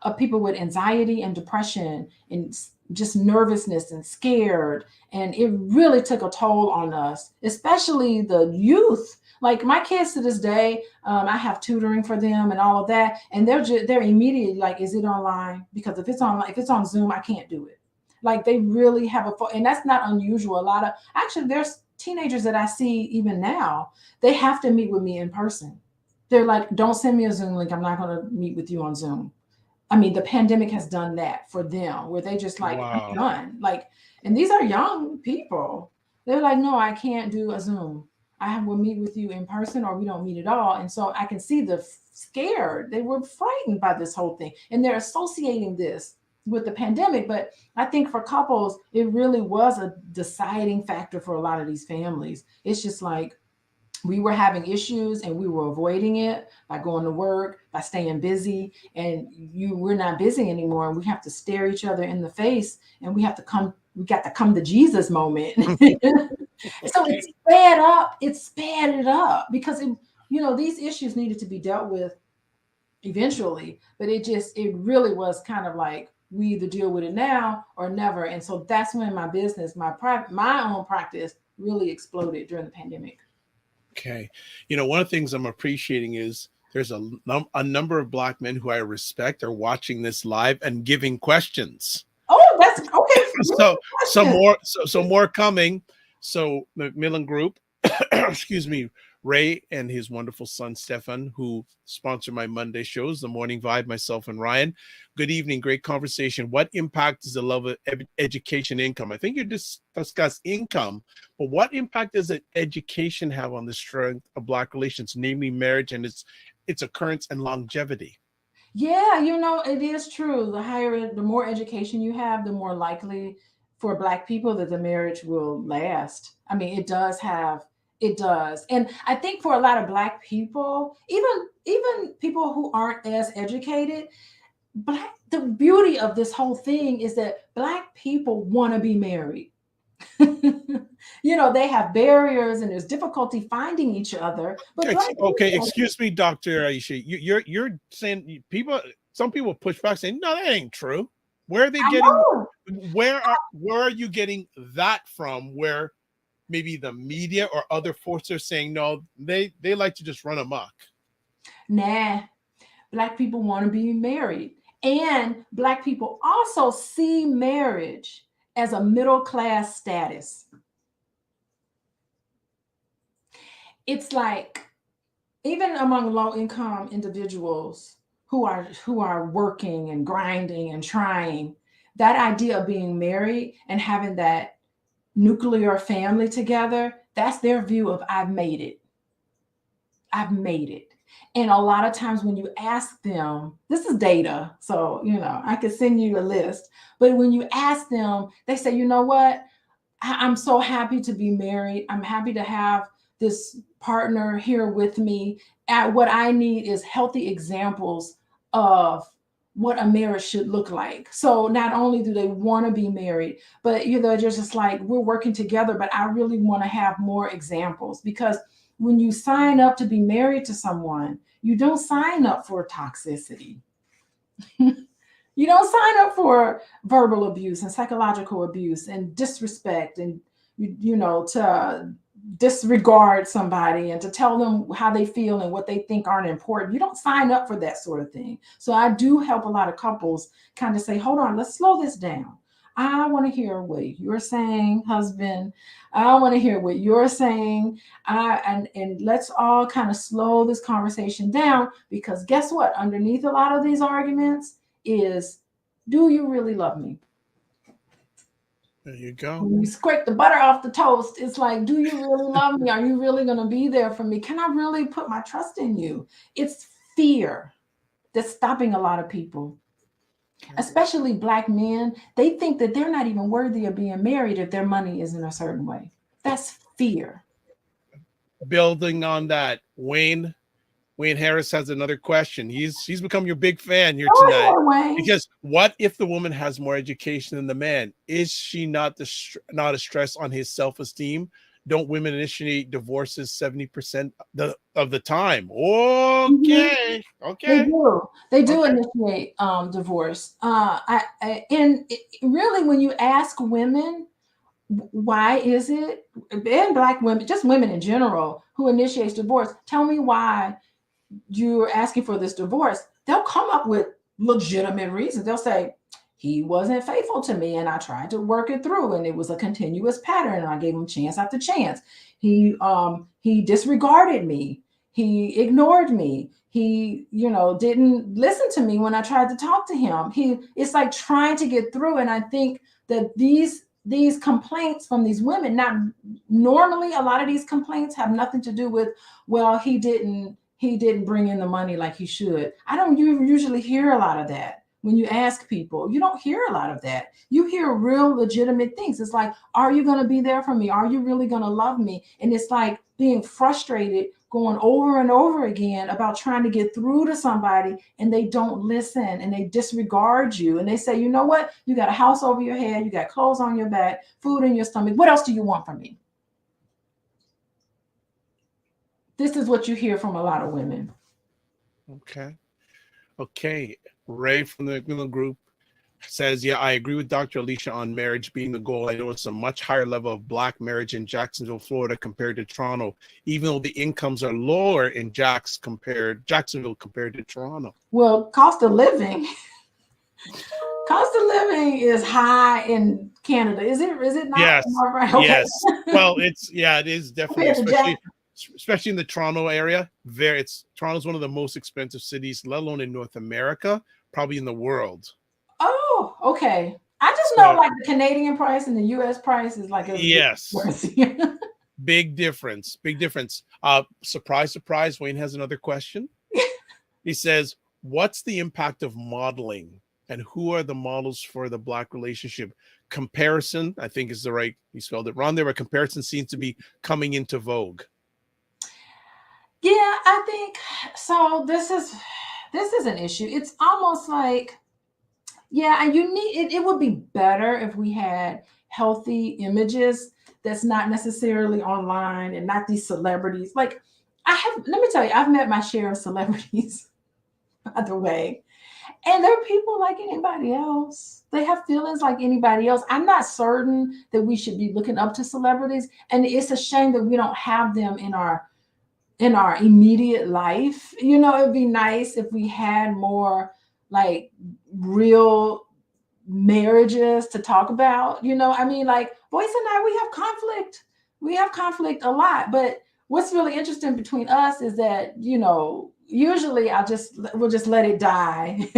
Speaker 2: of people with anxiety and depression and just nervousness and scared. And it really took a toll on us, especially the youth. Like my kids to this day, I have tutoring for them and all of that, and they're immediately like, "Is it online?" Because if it's on Zoom, I can't do it. Like they really have and that's not unusual. A lot of actually, there's teenagers that I see even now. They have to meet with me in person. They're like, "Don't send me a Zoom link. I'm not going to meet with you on Zoom." I mean, the pandemic has done that for them, where they just like, "I'm
Speaker 1: Wow.
Speaker 2: done." Like, and these are young people. They're like, "No, I can't do a Zoom. Will meet with you in person, or we don't meet at all." And so I can see the scared. They were frightened by this whole thing, and they're associating this with the pandemic. But I think for couples, it really was a deciding factor for a lot of these families. It's just like, we were having issues and we were avoiding it by going to work, by staying busy, and we're not busy anymore, and we have to stare each other in the face, and we got to come to Jesus moment. So
Speaker 1: Okay.
Speaker 2: it sped it up, because these issues needed to be dealt with eventually, but it really was kind of like, we either deal with it now or never. And so that's when my own practice really exploded during the pandemic.
Speaker 1: Okay. One of the things I'm appreciating is there's a number of Black men who I respect are watching this live and giving questions.
Speaker 2: Oh, that's okay.
Speaker 1: So more coming. So Macmillan Group, excuse me, Ray and his wonderful son Stefan, who sponsor my Monday shows, The Morning Vibe, myself and Ryan. Good evening, great conversation. What impact does the love of education income? I think you just discussed income, but what impact does education have on the strength of Black relations, namely marriage and its occurrence and longevity?
Speaker 2: Yeah, it is true. The more education you have, the more likely for Black people that the marriage will last. I mean, it does. And I think for a lot of Black people, even people who aren't as educated, the beauty of this whole thing is that Black people want to be married. They have barriers and there's difficulty finding each other, but Black
Speaker 1: Okay,
Speaker 2: people,
Speaker 1: excuse me, Dr. Aisha. You're saying some people push back saying, no, that ain't true. Where are they
Speaker 2: I
Speaker 1: getting
Speaker 2: know.
Speaker 1: where are you getting that from? Where maybe the media or other forces are saying no, they like to just run amok.
Speaker 2: Nah, Black people want to be married. And Black people also see marriage as a middle class status. It's like, even among low income individuals who are working and grinding and trying, that idea of being married and having that nuclear family together, that's their view of, I've made it. I've made it. And a lot of times when you ask them, this is data, so I could send you a list, but when you ask them, they say, "You know what? I'm so happy to be married. I'm happy to have this partner here with me. What I need is healthy examples of what a marriage should look like." So not only do they want to be married, but they're just like, "We're working together, but I really want to have more examples." Because when you sign up to be married to someone, you don't sign up for toxicity. You don't sign up for verbal abuse and psychological abuse and disrespect, and to disregard somebody and to tell them how they feel and what they think aren't important. You don't sign up for that sort of thing. So I do help a lot of couples kind of say, "Hold on, let's slow this down. I want to hear what you're saying, husband. I want to hear what you're saying. And let's all kind of slow this conversation down, because guess what? Underneath a lot of these arguments is, do you really love me?"
Speaker 1: There you go.
Speaker 2: When you scrape the butter off the toast, it's like, do you really love me? Are you really going to be there for me? Can I really put my trust in you? It's fear that's stopping a lot of people, especially Black men. They think that they're not even worthy of being married if their money isn't a certain way. That's fear.
Speaker 1: building on that, Wayne Harris has another question. He's become your big fan here
Speaker 2: Oh,
Speaker 1: tonight.
Speaker 2: yeah, Wayne.
Speaker 1: Because what if the woman has more education than the man? Is she not not a stress on his self-esteem? Don't women initiate divorces 70% of the time?
Speaker 2: Mhm.
Speaker 1: Okay,
Speaker 2: They
Speaker 1: okay,
Speaker 2: do. They do
Speaker 1: okay.
Speaker 2: initiate divorce. And really, when you ask women, why is it, and Black women, just women in general, who initiates divorce, tell me why you're asking for this divorce, they'll come up with legitimate reasons. They'll say, he wasn't faithful to me and I tried to work it through and it was a continuous pattern and I gave him chance after chance. He disregarded me. He ignored me. He, didn't listen to me when I tried to talk to him. It's like trying to get through. And I think that these complaints from these women, not normally, a lot of these complaints have nothing to do with, well, he didn't bring in the money like he should. I don't usually hear a lot of that. When you ask people, you don't hear a lot of that. You hear real legitimate things. It's like, are you going to be there for me? Are you really going to love me? And it's like being frustrated going over and over again about trying to get through to somebody and they don't listen and they disregard you. And they say, you know what? You got a house over your head. You got clothes on your back, food in your stomach. What else do you want from me? This is what you hear from a lot of women.
Speaker 1: Okay. Okay. Ray from the group says, yeah, I agree with Dr. Alicia on marriage being the goal. I noticed a much higher level of Black marriage in Jacksonville, Florida compared to Toronto, even though the incomes are lower in Jacksonville compared to Toronto.
Speaker 2: Well, cost of living is high in Canada. Is it not? Am
Speaker 1: Yes.
Speaker 2: I right? Okay.
Speaker 1: Yes. Well, it is definitely,
Speaker 2: Compared to Jack.
Speaker 1: especially in the Toronto area. Toronto's one of the most expensive cities, let alone in North America, probably in the world.
Speaker 2: Oh, okay. I just know
Speaker 1: So
Speaker 2: like the Canadian price and the US price is like a
Speaker 1: yes,
Speaker 2: difference.
Speaker 1: big difference. Big difference. Surprise, surprise. Wayne has another question. He says, what's the impact of modeling and who are the models for the Black relationship? Comparison, I think is the right, he spelled it wrong there, but comparison seems to be coming into vogue.
Speaker 2: Yeah, I think so. This is an issue. It's almost like, yeah, and you need it would be better if we had healthy images that's not necessarily online and not these celebrities. Like let me tell you, I've met my share of celebrities, by the way. And they're people like anybody else. They have feelings like anybody else. I'm not certain that we should be looking up to celebrities. And it's a shame that we don't have them in our immediate life. It'd be nice if we had more like real marriages to talk about. I mean, like Boyce and I, we have conflict. We have conflict a lot. But what's really interesting between us is that, usually we'll just let it die.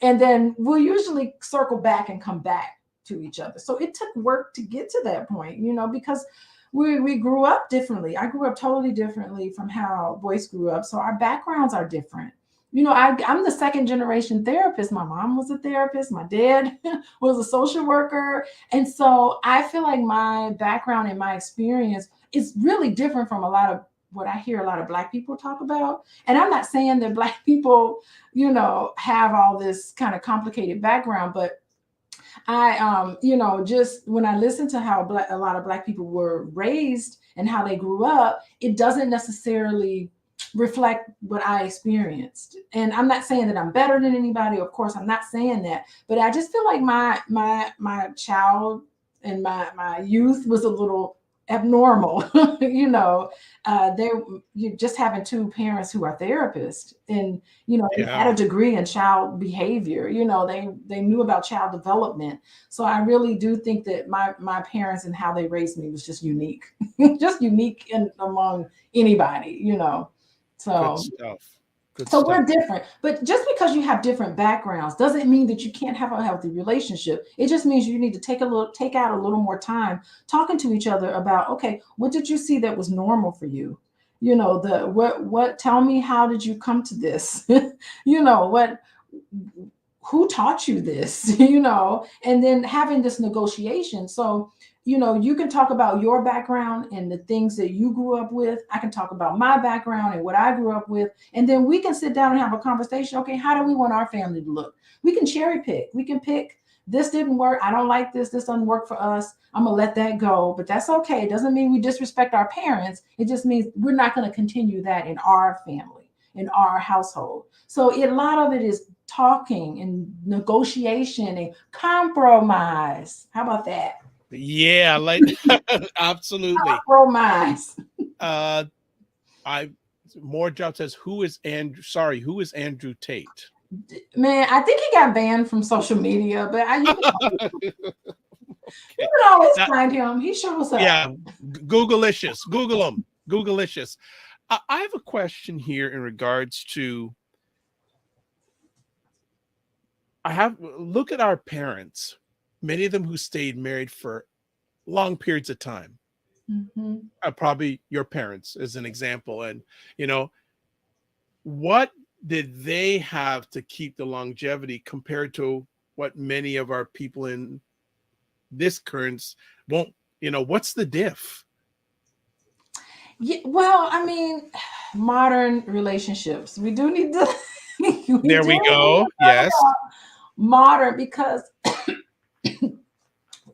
Speaker 2: And then we'll usually circle back and come back to each other. So it took work to get to that point, because we grew up differently. I grew up totally differently from how Boyce grew up. So our backgrounds are different. I'm the second generation therapist. My mom was a therapist. My dad was a social worker. And so I feel like my background and my experience is really different from a lot of what I hear a lot of Black people talk about. And I'm not saying that Black people, have all this kind of complicated background, but just when I listen to how a lot of Black people were raised and how they grew up, it doesn't necessarily reflect what I experienced. And I'm not saying that I'm better than anybody. Of course, I'm not saying that, but I just feel like my child and my youth was a little abnormal. They you just having two parents who are therapists, and they had
Speaker 1: Yeah.
Speaker 2: a degree in child behavior. They knew about child development. So I really do think that my parents and how they raised me was just unique, just unique among anybody.
Speaker 1: Good
Speaker 2: So
Speaker 1: stuff. Good
Speaker 2: so we're
Speaker 1: stuff.
Speaker 2: different. But just because you have different backgrounds doesn't mean that you can't have a healthy relationship. It just means you need to take out a little more time talking to each other about, okay, what did you see that was normal for you? What tell me, how did you come to this? What who taught you this? And then having this negotiation. So you can talk about your background and the things that you grew up with. I can talk about my background and what I grew up with. And then we can sit down and have a conversation. Okay, how do we want our family to look? We can cherry pick. We can pick, this didn't work. I don't like this. This doesn't work for us. I'm going to let that go. But that's okay. It doesn't mean we disrespect our parents. It just means we're not going to continue that in our family, in our household. So a lot of it is talking and negotiation and compromise. How about that?
Speaker 1: Yeah, like absolutely.
Speaker 2: Compromise.
Speaker 1: Uh, I More job says, who is Andrew? Sorry, who is Andrew Tate?
Speaker 2: Man, I think he got banned from social media, but you
Speaker 1: Okay.
Speaker 2: can always
Speaker 1: Now,
Speaker 2: find him. He shows up.
Speaker 1: yeah, Googleicious, Google him, Googleicious. I have a question here in regards to. Look at our parents, many of them who stayed married for long periods of time.
Speaker 2: Mm-hmm.
Speaker 1: Probably your parents as an example, and you know what did they have to keep the longevity compared to what many of our people in this current won't, what's the diff?
Speaker 2: Yeah, well, I mean, modern relationships. We do need to we do need
Speaker 1: There we
Speaker 2: to
Speaker 1: go.
Speaker 2: talk
Speaker 1: Yes.
Speaker 2: about modern, because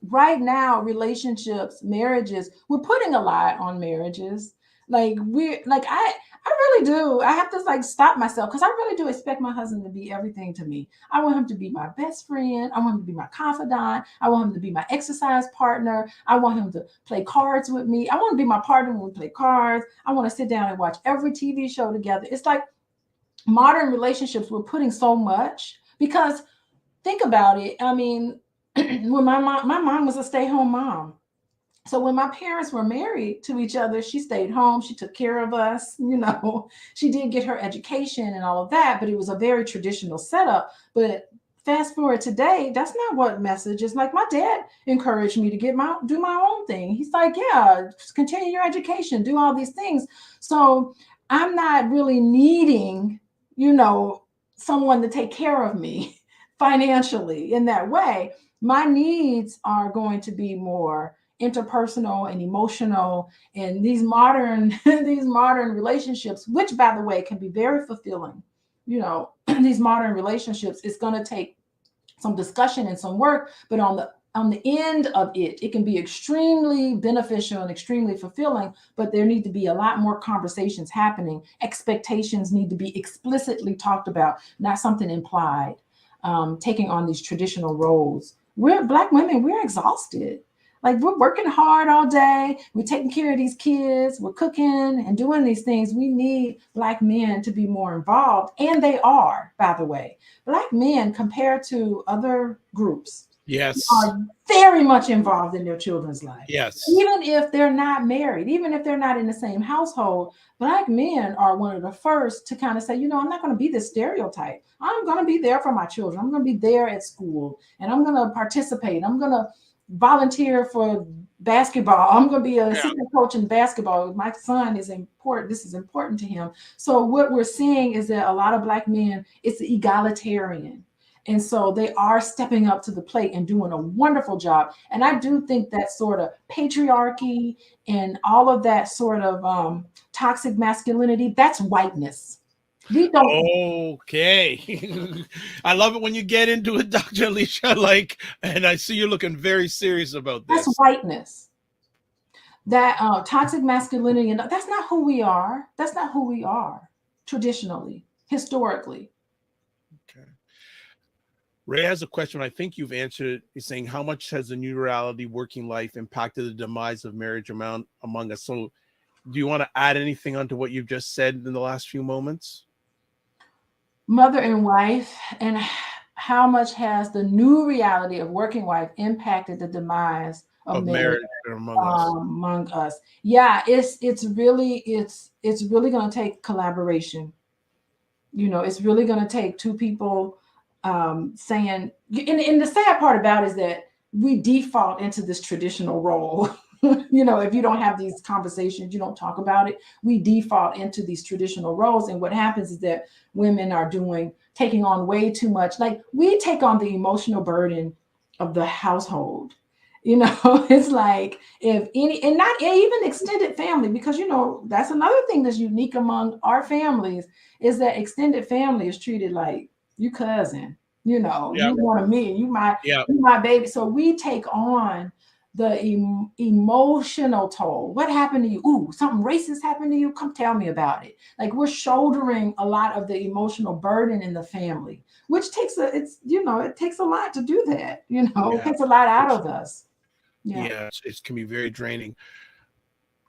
Speaker 2: right now relationships, marriages, we're putting a lot on marriages. Like I really do, I have to like stop myself, because I really do expect my husband to be everything to me. I want him to be my best friend. I want him to be my confidant. I want him to be my exercise partner. I want him to play cards with me. I want to be my partner when we play cards. I want to sit down and watch every TV show together. It's like modern relationships, we're putting so much, because think about it. I mean, when my mom was a stay-home mom. So when my parents were married to each other, she stayed home. She took care of us. She did get her education and all of that, but it was a very traditional setup. But fast forward today, that's not what message is. Like, my dad encouraged me to do my own thing. He's like, yeah, just continue your education, do all these things. So I'm not really needing, someone to take care of me financially in that way. My needs are going to be more interpersonal and emotional, and these modern these modern relationships, which by the way can be very fulfilling. These modern relationships, it's going to take some discussion and some work, but on the end of it, it can be extremely beneficial and extremely fulfilling. But there need to be a lot more conversations happening. Expectations need to be explicitly talked about, not something implied. Taking on these traditional roles, we're Black women, we're exhausted. Like, we're working hard all day. We're taking care of these kids. We're cooking and doing these things. We need Black men to be more involved. And they are, by the way. Black men, compared to other groups,
Speaker 1: Yes.
Speaker 2: are very much involved in their children's life.
Speaker 1: Yes.
Speaker 2: Even if they're not married, even if they're not in the same household, Black men are one of the first to kind of say, I'm not going to be this stereotype. I'm going to be there for my children. I'm going to be there at school, and I'm going to participate. I'm going to volunteer for basketball. I'm going to be an assistant coach in basketball. My son is important. This is important to him. So what we're seeing is that a lot of Black men, it's egalitarian. And so they are stepping up to the plate and doing a wonderful job. And I do think that sort of patriarchy and all of that sort of toxic masculinity, that's whiteness. We don't.
Speaker 1: Okay. I love it when you get into it, Dr. Alicia. And I see you're looking very serious about
Speaker 2: That's
Speaker 1: this.
Speaker 2: whiteness. That toxic masculinity, and that's not who we are. That's not who we are traditionally, historically.
Speaker 1: Okay. Ray has a question. I think you've answered it. He's saying, how much has the new reality working life impacted the demise of marriage among us? So do you want to add anything onto what you've just said in the last few moments?
Speaker 2: Mother and wife, and how much has the new reality of working wife impacted the demise of marriage among us? Yeah, it's really going to take collaboration. It's really going to take two people saying, and the sad part about it is that we default into this traditional role. If you don't have these conversations, you don't talk about it, we default into these traditional roles. And what happens is that women are taking on way too much. Like, we take on the emotional burden of the household. You know, it's like if any, and not even extended family, because that's another thing that's unique among our families is that extended family is treated like you cousin.
Speaker 1: Yep.
Speaker 2: You one of me,
Speaker 1: Yep.
Speaker 2: you my baby. So we take on the emotional toll. What happened to you? Ooh, something racist happened to you. Come tell me about it. Like we're shouldering a lot of the emotional burden in the family, which takes it takes a lot to do that. It
Speaker 1: Yeah.
Speaker 2: takes a lot out
Speaker 1: It's,
Speaker 2: of us. Yeah.
Speaker 1: yeah. It can be very draining.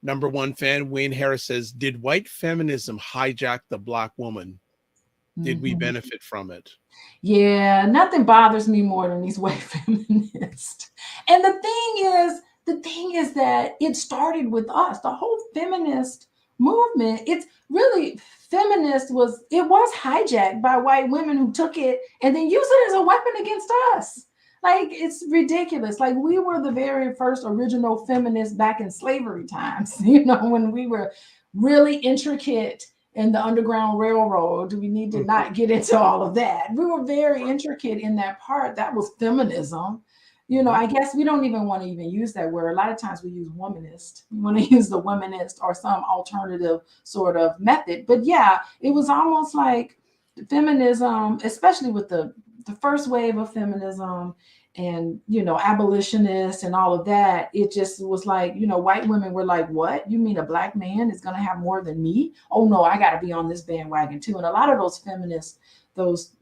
Speaker 1: Number one fan, Wayne Harris says, did white feminism hijack the black woman? Did we
Speaker 2: Mhm.
Speaker 1: benefit from it?
Speaker 2: Yeah, nothing bothers me more than these white feminists. And the thing is that it started with us. The whole feminist movement, it's really it was hijacked by white women who took it and then used it as a weapon against us. Like it's ridiculous. Like we were the very first original feminists back in slavery times, when we were really intricate in the Underground Railroad. We need to
Speaker 1: Mhm.
Speaker 2: not get into all of that. We were very intricate in that part. That was feminism.
Speaker 1: Mhm.
Speaker 2: I guess we don't even want to even use that word. A lot of times we use womanist. We want to use the womanist or some alternative sort of method. But yeah, it was almost like feminism, especially with the first wave of feminism and abolitionists and all of that. It just was like, white women were like, what, you mean a black man is going to have more than me? Oh no, I got to be on this bandwagon too. And a lot of those feminists, those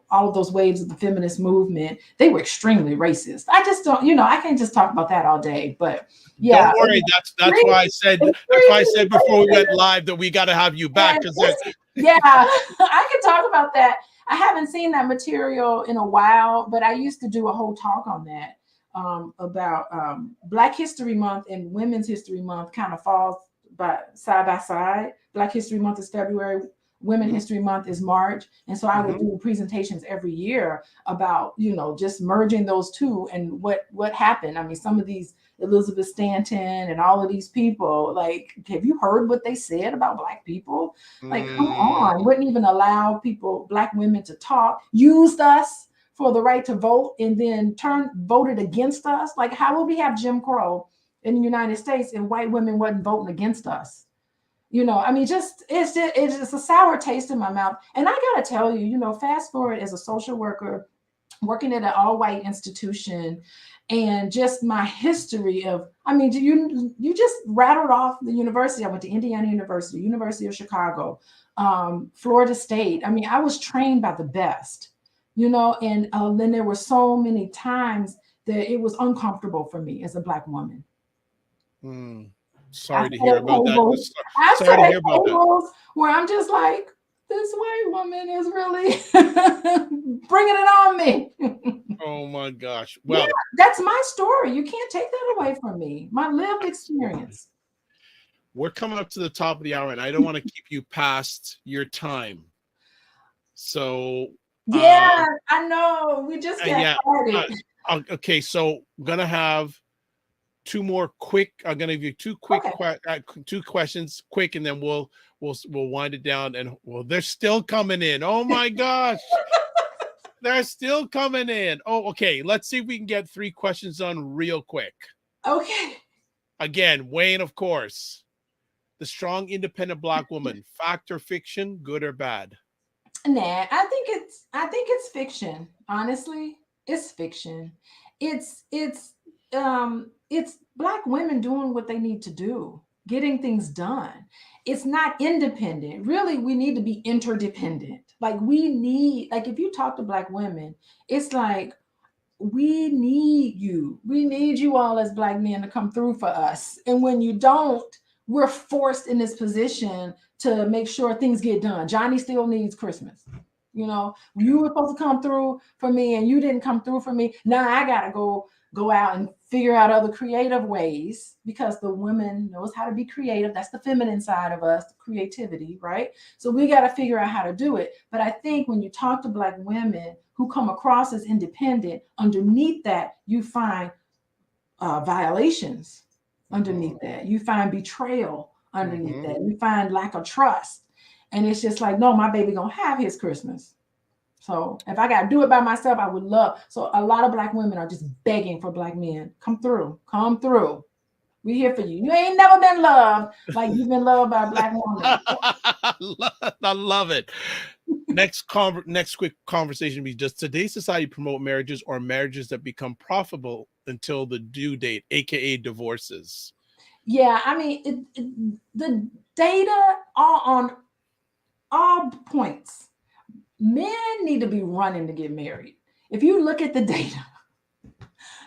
Speaker 2: all of those waves of the feminist movement, they were extremely racist. I just don't, I can't just talk about that all day. But
Speaker 1: Don't
Speaker 2: yeah,
Speaker 1: worry. That's why I said before we went live that we got to have you back
Speaker 2: and
Speaker 1: because
Speaker 2: yeah, I can talk about that. I haven't seen that material in a while, but I used to do a whole talk on that, about Black History Month and Women's History Month kind of falls by side. Black History Month is February. Women
Speaker 1: Mhm.
Speaker 2: History Month is March. And so I would
Speaker 1: Mhm.
Speaker 2: do presentations every year about, just merging those two and what happened. I mean, some of these Elizabeth Stanton and all of these people, like, have you heard what they said about Black people? Like, come
Speaker 1: Mm.
Speaker 2: on, wouldn't even allow people, Black women, to talk, used us for the right to vote, and then voted against us. Like, how would we have Jim Crow in the United States and white women wasn't voting against us? I mean, it's just a sour taste in my mouth. And I gotta tell you, fast forward as a social worker working at an all-white institution, and just my history of, I mean, you just rattled off the university. I went to Indiana University, University of Chicago, Florida State. I mean, I was trained by the best, and then there were so many times that it was uncomfortable for me as a Black woman.
Speaker 1: Mm.
Speaker 2: I
Speaker 1: Sorry to
Speaker 2: sat
Speaker 1: hear
Speaker 2: at
Speaker 1: about that.
Speaker 2: tables. I
Speaker 1: Sorry
Speaker 2: sat
Speaker 1: to
Speaker 2: at
Speaker 1: hear about that.
Speaker 2: tables where I'm just like, this white woman is really bringing it on me.
Speaker 1: Oh my gosh.
Speaker 2: Yeah,
Speaker 1: Well,
Speaker 2: that's my story. You can't take that away from me. My lived
Speaker 1: absolutely.
Speaker 2: experience.
Speaker 1: We're coming up to the top of the hour, and I don't want to keep you past your time. So,
Speaker 2: Yeah,
Speaker 1: uh,
Speaker 2: I know. We just got
Speaker 1: yeah. Uh,
Speaker 2: started.
Speaker 1: okay, so I'm gonna have two more quick. I'm gonna give you
Speaker 2: Okay.
Speaker 1: two questions, quick, and then we'll wind it down. And well, they're still coming in. Oh my gosh, they're still coming in. Oh, okay. Let's see if we can get three questions on real quick.
Speaker 2: Okay.
Speaker 1: Again, Wayne, of course. The strong, independent black woman, fact or fiction, good or bad?
Speaker 2: Nah, I think it's fiction. Honestly, it's fiction. It's Black women doing what they need to do, getting things done. It's not independent. Really, we need to be interdependent. Like we need, like if you talk to Black women, it's like we need you. We need you all as Black men to come through for us. And when you don't, we're forced in this position to make sure things get done. Johnny still needs Christmas. You
Speaker 1: Okay.
Speaker 2: were supposed to come through for me and you didn't come through for me. Now I gotta go out and figure out other creative ways, because the woman knows how to be creative. That's the feminine side of us, creativity, right? So we got to figure out how to do it. But I think when you talk to Black women who come across as independent, underneath that you find violations.
Speaker 1: Mm-hmm.
Speaker 2: Underneath that you find betrayal. Underneath
Speaker 1: Mm-hmm.
Speaker 2: that you find lack of trust. And it's just like, no, my baby gonna have his Christmas. So if I got to do it by myself, I would love. So a lot of Black women are just begging for Black men. Come through. Come through. We here for you. You ain't never been loved like you've been loved by a Black woman.
Speaker 1: I love it. Next quick conversation be, does today's society promote marriages or marriages that become profitable until the due date, aka divorces?
Speaker 2: Yeah, I mean, the data are on all points. Men need to be running to get married. If you look at the data,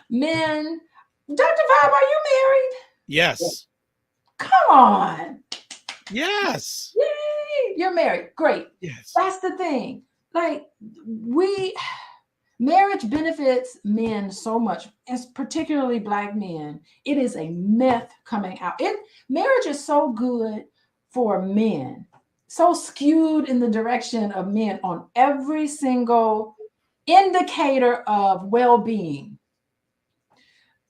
Speaker 2: men, Dr. Vibe, are you married?
Speaker 1: Yes.
Speaker 2: Come on.
Speaker 1: Yes.
Speaker 2: Yay, you're married. Great.
Speaker 1: Yes.
Speaker 2: That's the thing. Like, marriage benefits men so much, as particularly Black men. It is a myth coming out. Marriage is so good for men, so skewed in the direction of men on every single indicator of well-being,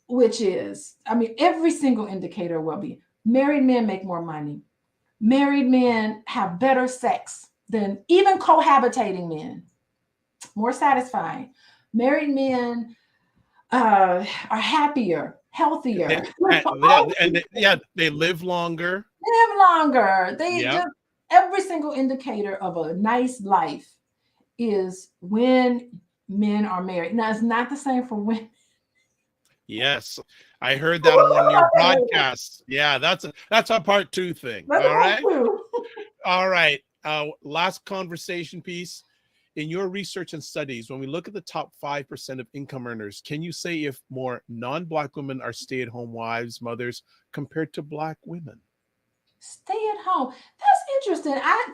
Speaker 2: which is, I mean, every single indicator of well-being. Married men make more money. Married men have better sex than even cohabitating men, more satisfying. Married men are happier, healthier,
Speaker 1: they live longer.
Speaker 2: live longer. They
Speaker 1: Yeah.
Speaker 2: just, every single indicator of a nice life is when men are married. Now, it's not the same for women.
Speaker 1: Yes, I heard that on one of your broadcasts. Yeah, that's a part two thing.
Speaker 2: That's
Speaker 1: All right.
Speaker 2: true.
Speaker 1: All right. Last conversation piece. In your research and studies, when we look at the top 5% of income earners, can you say if more non-Black women are stay-at-home wives, mothers, compared to Black women?
Speaker 2: Stay at home. That's interesting. I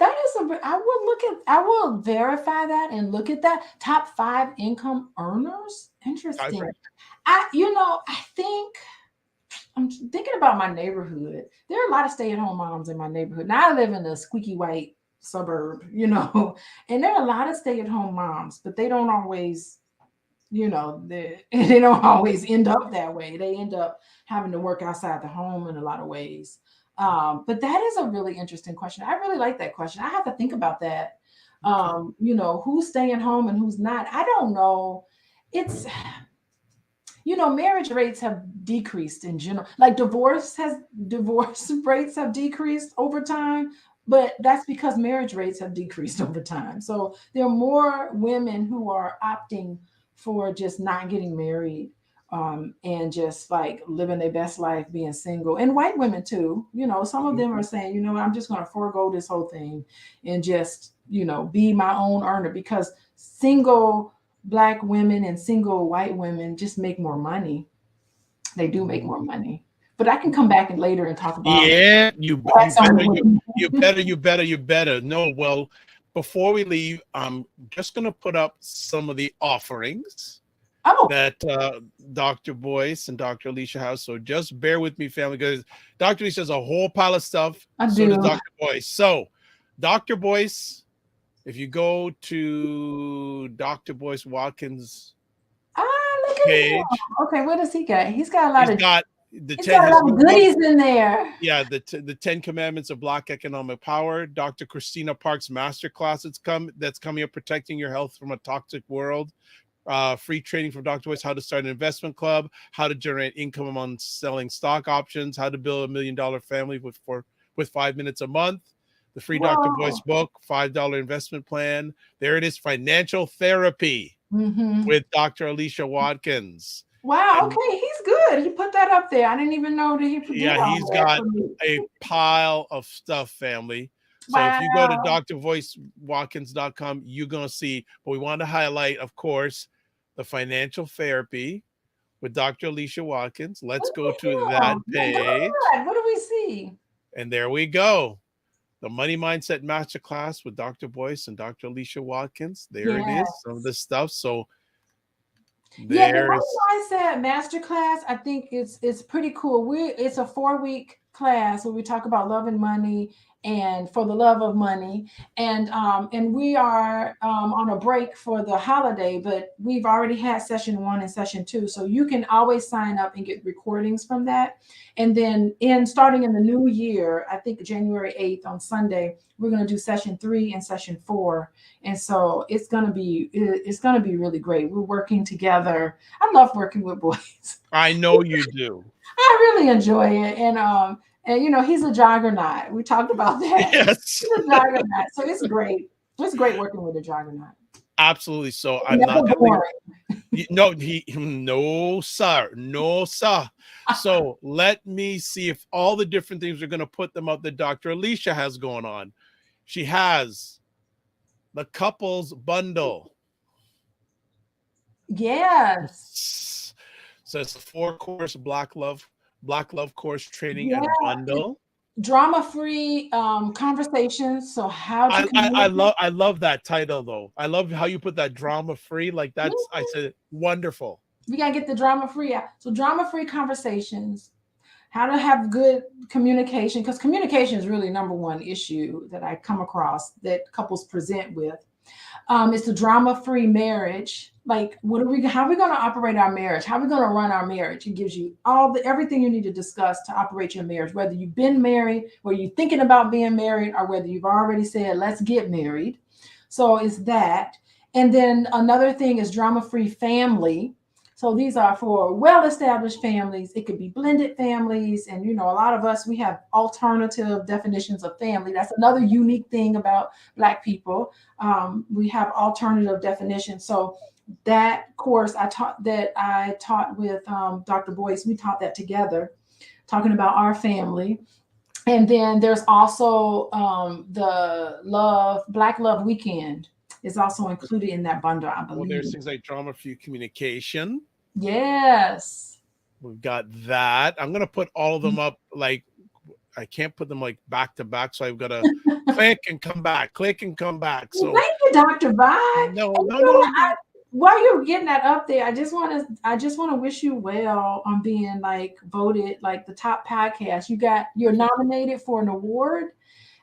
Speaker 2: will verify that and look at that. Top 5 income earners. Interesting. I think I'm thinking about my neighborhood. There are a lot of stay-at-home moms in my neighborhood. Now I live in a squeaky white suburb, and there are a lot of stay-at-home moms, but they don't always, they don't always end up that way. They end up having to work outside the home in a lot of ways. But that is a really interesting question. I really like that question. I have to think about that. Who's staying home and who's not. I don't know. It's marriage rates have decreased in general. Like divorce rates have decreased over time, but that's because marriage rates have decreased over time. So there are more women who are opting for just not getting married, and just like living their best life being single, and white women too. Some of them are saying, I'm just going to forego this whole thing and just, be my own earner, because single Black women and single white women just make more money. They do make more money. But I can come back and later and talk about.
Speaker 1: Yeah, you better. No, well, before we leave, I'm just gonna put up some of the offerings that Dr. Boyce and Dr. Alicia has. So just bear with me, family, because Dr. Alicia has a whole pile of stuff. So does Dr. Boyce. So, Dr. Boyce, if you go to Dr. Boyce Watkins
Speaker 2: look at
Speaker 1: page.
Speaker 2: him. Okay, what does he got? He's got a lot of
Speaker 1: goodies
Speaker 2: in there.
Speaker 1: Yeah, the 10 Commandments of Black Economic Power. Dr. Christina Park's masterclass that's coming up, Protecting Your Health from a Toxic World. Free training from Dr. Boyce, how to start an investment club, how to generate income on selling stock options, how to build $1 million family with 5 minutes a month. The free Dr. Boyce book, $5 investment plan. There it is, Financial Therapy with Dr. Alicia Watkins.
Speaker 2: Wow, okay, he's good. He put that up there. I didn't even know that he put that.
Speaker 1: Yeah, he's got a pile of stuff, family. So if you go to drvoicewatkins.com, you're going to see, but we want to highlight, of course, the Financial Therapy with Dr. Alicia Watkins. Let's go to that page.
Speaker 2: What do we see?
Speaker 1: And there we go. The Money Mindset Masterclass with Dr. Boyce and Dr. Alicia Watkins. There it is, some of the stuff. So
Speaker 2: the Money Mindset Masterclass, I think it's pretty cool. It's a 4-week class where we talk about love and money and for the love of money. And we are on a break for the holiday, but we've already had session 1 and session 2. So you can always sign up and get recordings from that. And then starting in the new year, I think January 8th on Sunday, we're going to do session 3 and session 4. And so it's going to be really great. We're working together. I love working with boys.
Speaker 1: I know you do.
Speaker 2: I really enjoy it. And he's a juggernaut. We talked about that.
Speaker 1: Yes.
Speaker 2: He's a juggernaut. So it's great. It's great working with a juggernaut.
Speaker 1: Absolutely. So I'm
Speaker 2: Never
Speaker 1: not
Speaker 2: boring.
Speaker 1: no, sir. No, sir. So let me see if all the different things we're going to put them up that Dr. Alicia has going on. She has the couples bundle.
Speaker 2: Yes.
Speaker 1: So it's a 4-course Black love course training and bundle.
Speaker 2: Drama-free conversations. So how to
Speaker 1: I love that title though. I love how you put that drama-free. Like that's I said wonderful.
Speaker 2: We gotta get the drama-free out. So drama-free conversations, how to have good communication, because communication is really number one issue that I come across that couples present with. It's the drama-free marriage. Like, how are we going to operate our marriage? How are we going to run our marriage? It gives you everything you need to discuss to operate your marriage, whether you've been married, whether you're thinking about being married, or whether you've already said, let's get married. So it's that. And then another thing is drama-free family. So these are for well-established families. It could be blended families. And, a lot of us, we have alternative definitions of family. That's another unique thing about Black people. We have alternative definitions. So that course I taught with Dr. Boyce, we taught that together, talking about our family. And then there's also the Black Love Weekend is also included in that bundle, I believe.
Speaker 1: Well, there's things like drama-free communication.
Speaker 2: Yes.
Speaker 1: We've got that. I'm going to put all of them up. Like, I can't put them like back to back. So I've got to click and come back. So
Speaker 2: thank you, Dr. Vi.
Speaker 1: No.
Speaker 2: While you're getting that up there, I just want to wish you well on being like voted like the top podcast. You're nominated for an award.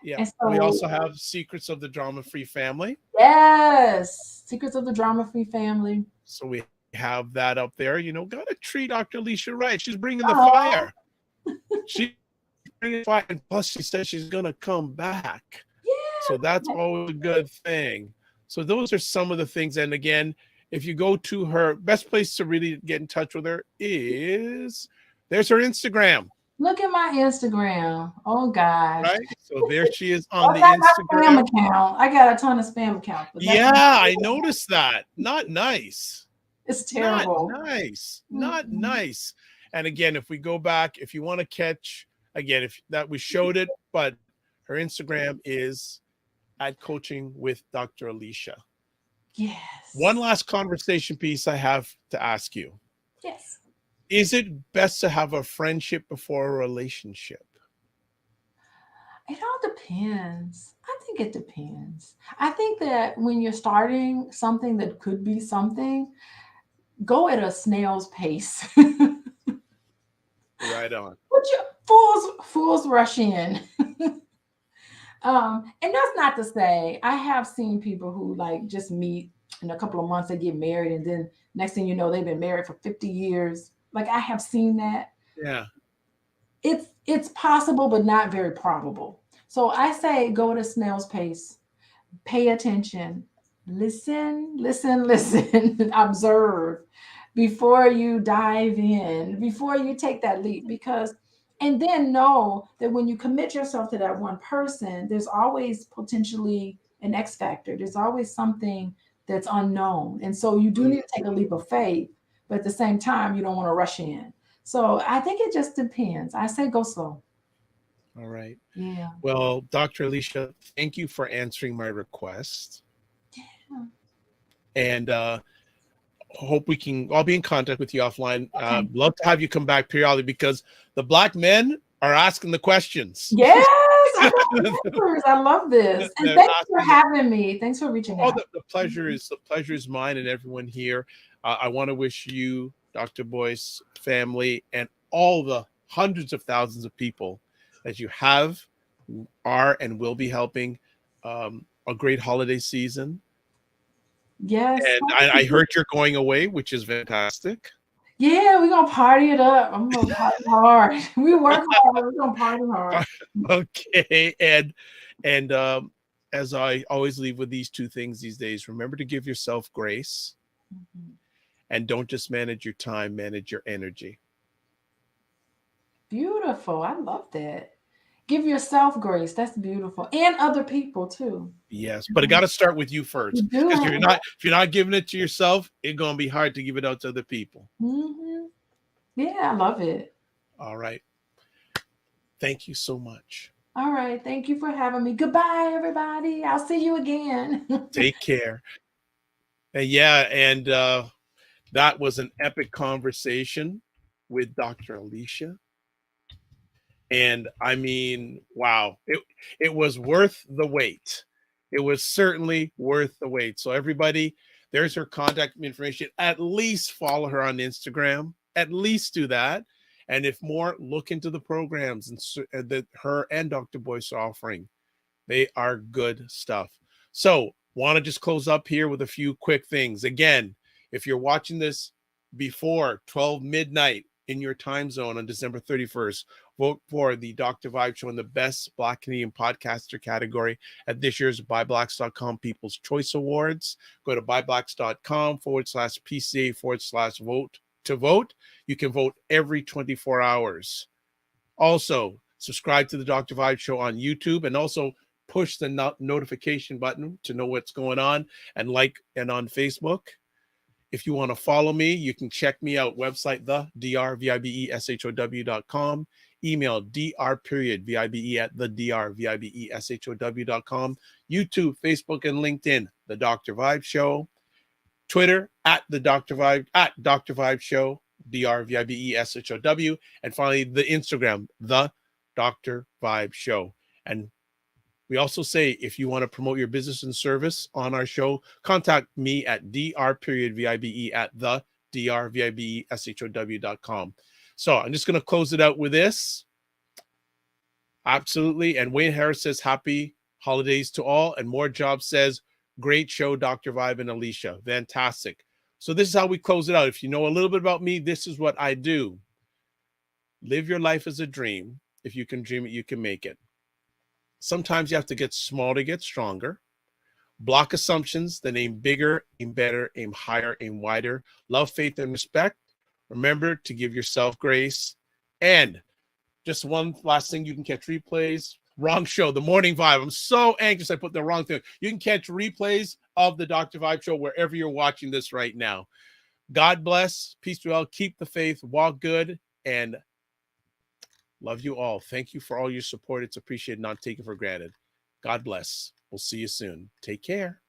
Speaker 1: Yeah. So, we also have Secrets of the Drama-Free Family.
Speaker 2: Yes. Secrets of the Drama-Free Family.
Speaker 1: So we have that up there. Gotta treat Dr. Alicia right. She's bringing the fire. She's bringing fire. And plus she said she's going to come back. Yeah. So that's always a good thing. So those are some of the things. And again, if you go to her, best place to really get in touch with her there's her Instagram.
Speaker 2: Look at my Instagram. Oh gosh.
Speaker 1: Right. So there she is on the Instagram
Speaker 2: account. I got a ton of spam accounts.
Speaker 1: Yeah, I noticed that. Not nice.
Speaker 2: It's terrible.
Speaker 1: Not nice. And again, if we go back, if you want to catch again, we showed it, but her Instagram is at Coaching with Dr. Alicia.
Speaker 2: Yes.
Speaker 1: One last conversation piece I have to ask you.
Speaker 2: Yes.
Speaker 1: Is it best to have a friendship before a relationship?
Speaker 2: It all depends. I think it depends. I think that when you're starting something that could be something, go at a snail's pace.
Speaker 1: Right on.
Speaker 2: Fools rush in. And that's not to say, I have seen people who like just meet in a couple of months, they get married, and then next thing you know, they've been married for 50 years. Like I have seen that.
Speaker 1: Yeah.
Speaker 2: It's possible, but not very probable. So I say go at a snail's pace, pay attention, listen, observe before you dive in, before you take that leap, and then know that when you commit yourself to that one person, there's always potentially an X factor. There's always something that's unknown. And so you do need to take a leap of faith, but at the same time, you don't want to rush in. So I think it just depends. I say go slow.
Speaker 1: All right.
Speaker 2: Yeah.
Speaker 1: Well, Dr. Alicia, thank you for answering my request.
Speaker 2: Yeah.
Speaker 1: And hope I'll be in contact with you offline. Okay. Love to have you come back periodically because the Black men are asking the questions.
Speaker 2: Yes. I love this. And thanks for having me. Thanks for reaching out.
Speaker 1: The pleasure is mine and everyone here. I want to wish you, Dr. Boyce, family, and all the hundreds of thousands of people that you have, are, and will be helping a great holiday season.
Speaker 2: Yes.
Speaker 1: And I heard you're going away, which is fantastic.
Speaker 2: Yeah, we're gonna party it up. I'm gonna party hard. We work hard, but we're gonna party hard.
Speaker 1: Okay. And as I always leave with these two things these days, remember to give yourself grace,
Speaker 2: Mhm.
Speaker 1: and don't just manage your time, manage your energy.
Speaker 2: Beautiful. I love that. Give yourself grace. That's beautiful. And other people too.
Speaker 1: Yes, but it got to start with you
Speaker 2: You
Speaker 1: first.
Speaker 2: do
Speaker 1: Because
Speaker 2: have
Speaker 1: if you're not giving it to yourself, it's gonna be hard to give it out to other people.
Speaker 2: Yeah, I love it.
Speaker 1: All right. Thank you so much.
Speaker 2: All right. Thank you for having me. Goodbye, everybody. I'll see you again.
Speaker 1: Take care. And yeah, and that was an epic conversation with Dr. Alicia. And I mean, wow, it was worth the wait. It was certainly worth the wait. So everybody, there's her contact information. At least follow her on Instagram. At least do that. And if more, look into the programs that her and Dr. Boyce are offering. They are good stuff. So, want to just close up here with a few quick things. Again, if you're watching this before 12 midnight in your time zone on December 31st, vote for the Dr. Vibe Show in the Best Black Canadian Podcaster category at this year's BuyBlacks.com People's Choice Awards. Go to buyblacks.com/PCA/vote to vote. You can vote every 24 hours. Also, subscribe to the Dr. Vibe Show on YouTube, and also push the notification button to know what's going on, and on Facebook. If you want to follow me, you can check me out. Website, the drvibeshow.com. Email dr.vibe@thedrvibeshow.com. YouTube, Facebook, and LinkedIn, The Dr. Vibe Show. Twitter, at Dr. Vibe Show, drvibeshow. And finally, the Instagram, The Dr. Vibe Show. And we also say, if you want to promote your business and service on our show, contact me at dr.vibe@thedrvibeshow.com. So I'm just going to close it out with this. Absolutely. And Wayne Harris says, happy holidays to all. And More Job says, great show, Dr. Vibe and Alicia. Fantastic. So this is how we close it out. If you know a little bit about me, this is what I do. Live your life as a dream. If you can dream it, you can make it. Sometimes you have to get small to get stronger. Block assumptions, then aim bigger, aim better, aim higher, aim wider. Love, faith, and respect. Remember to give yourself grace. And just one last thing, you can catch replays. Wrong show, The Morning Vibe. I'm so anxious I put the wrong thing. You can catch replays of the Dr. Vibe Show wherever you're watching this right now. God bless. Peace to all. Keep the faith. Walk good. And love you all. Thank you for all your support. It's appreciated, not taken for granted. God bless. We'll see you soon. Take care.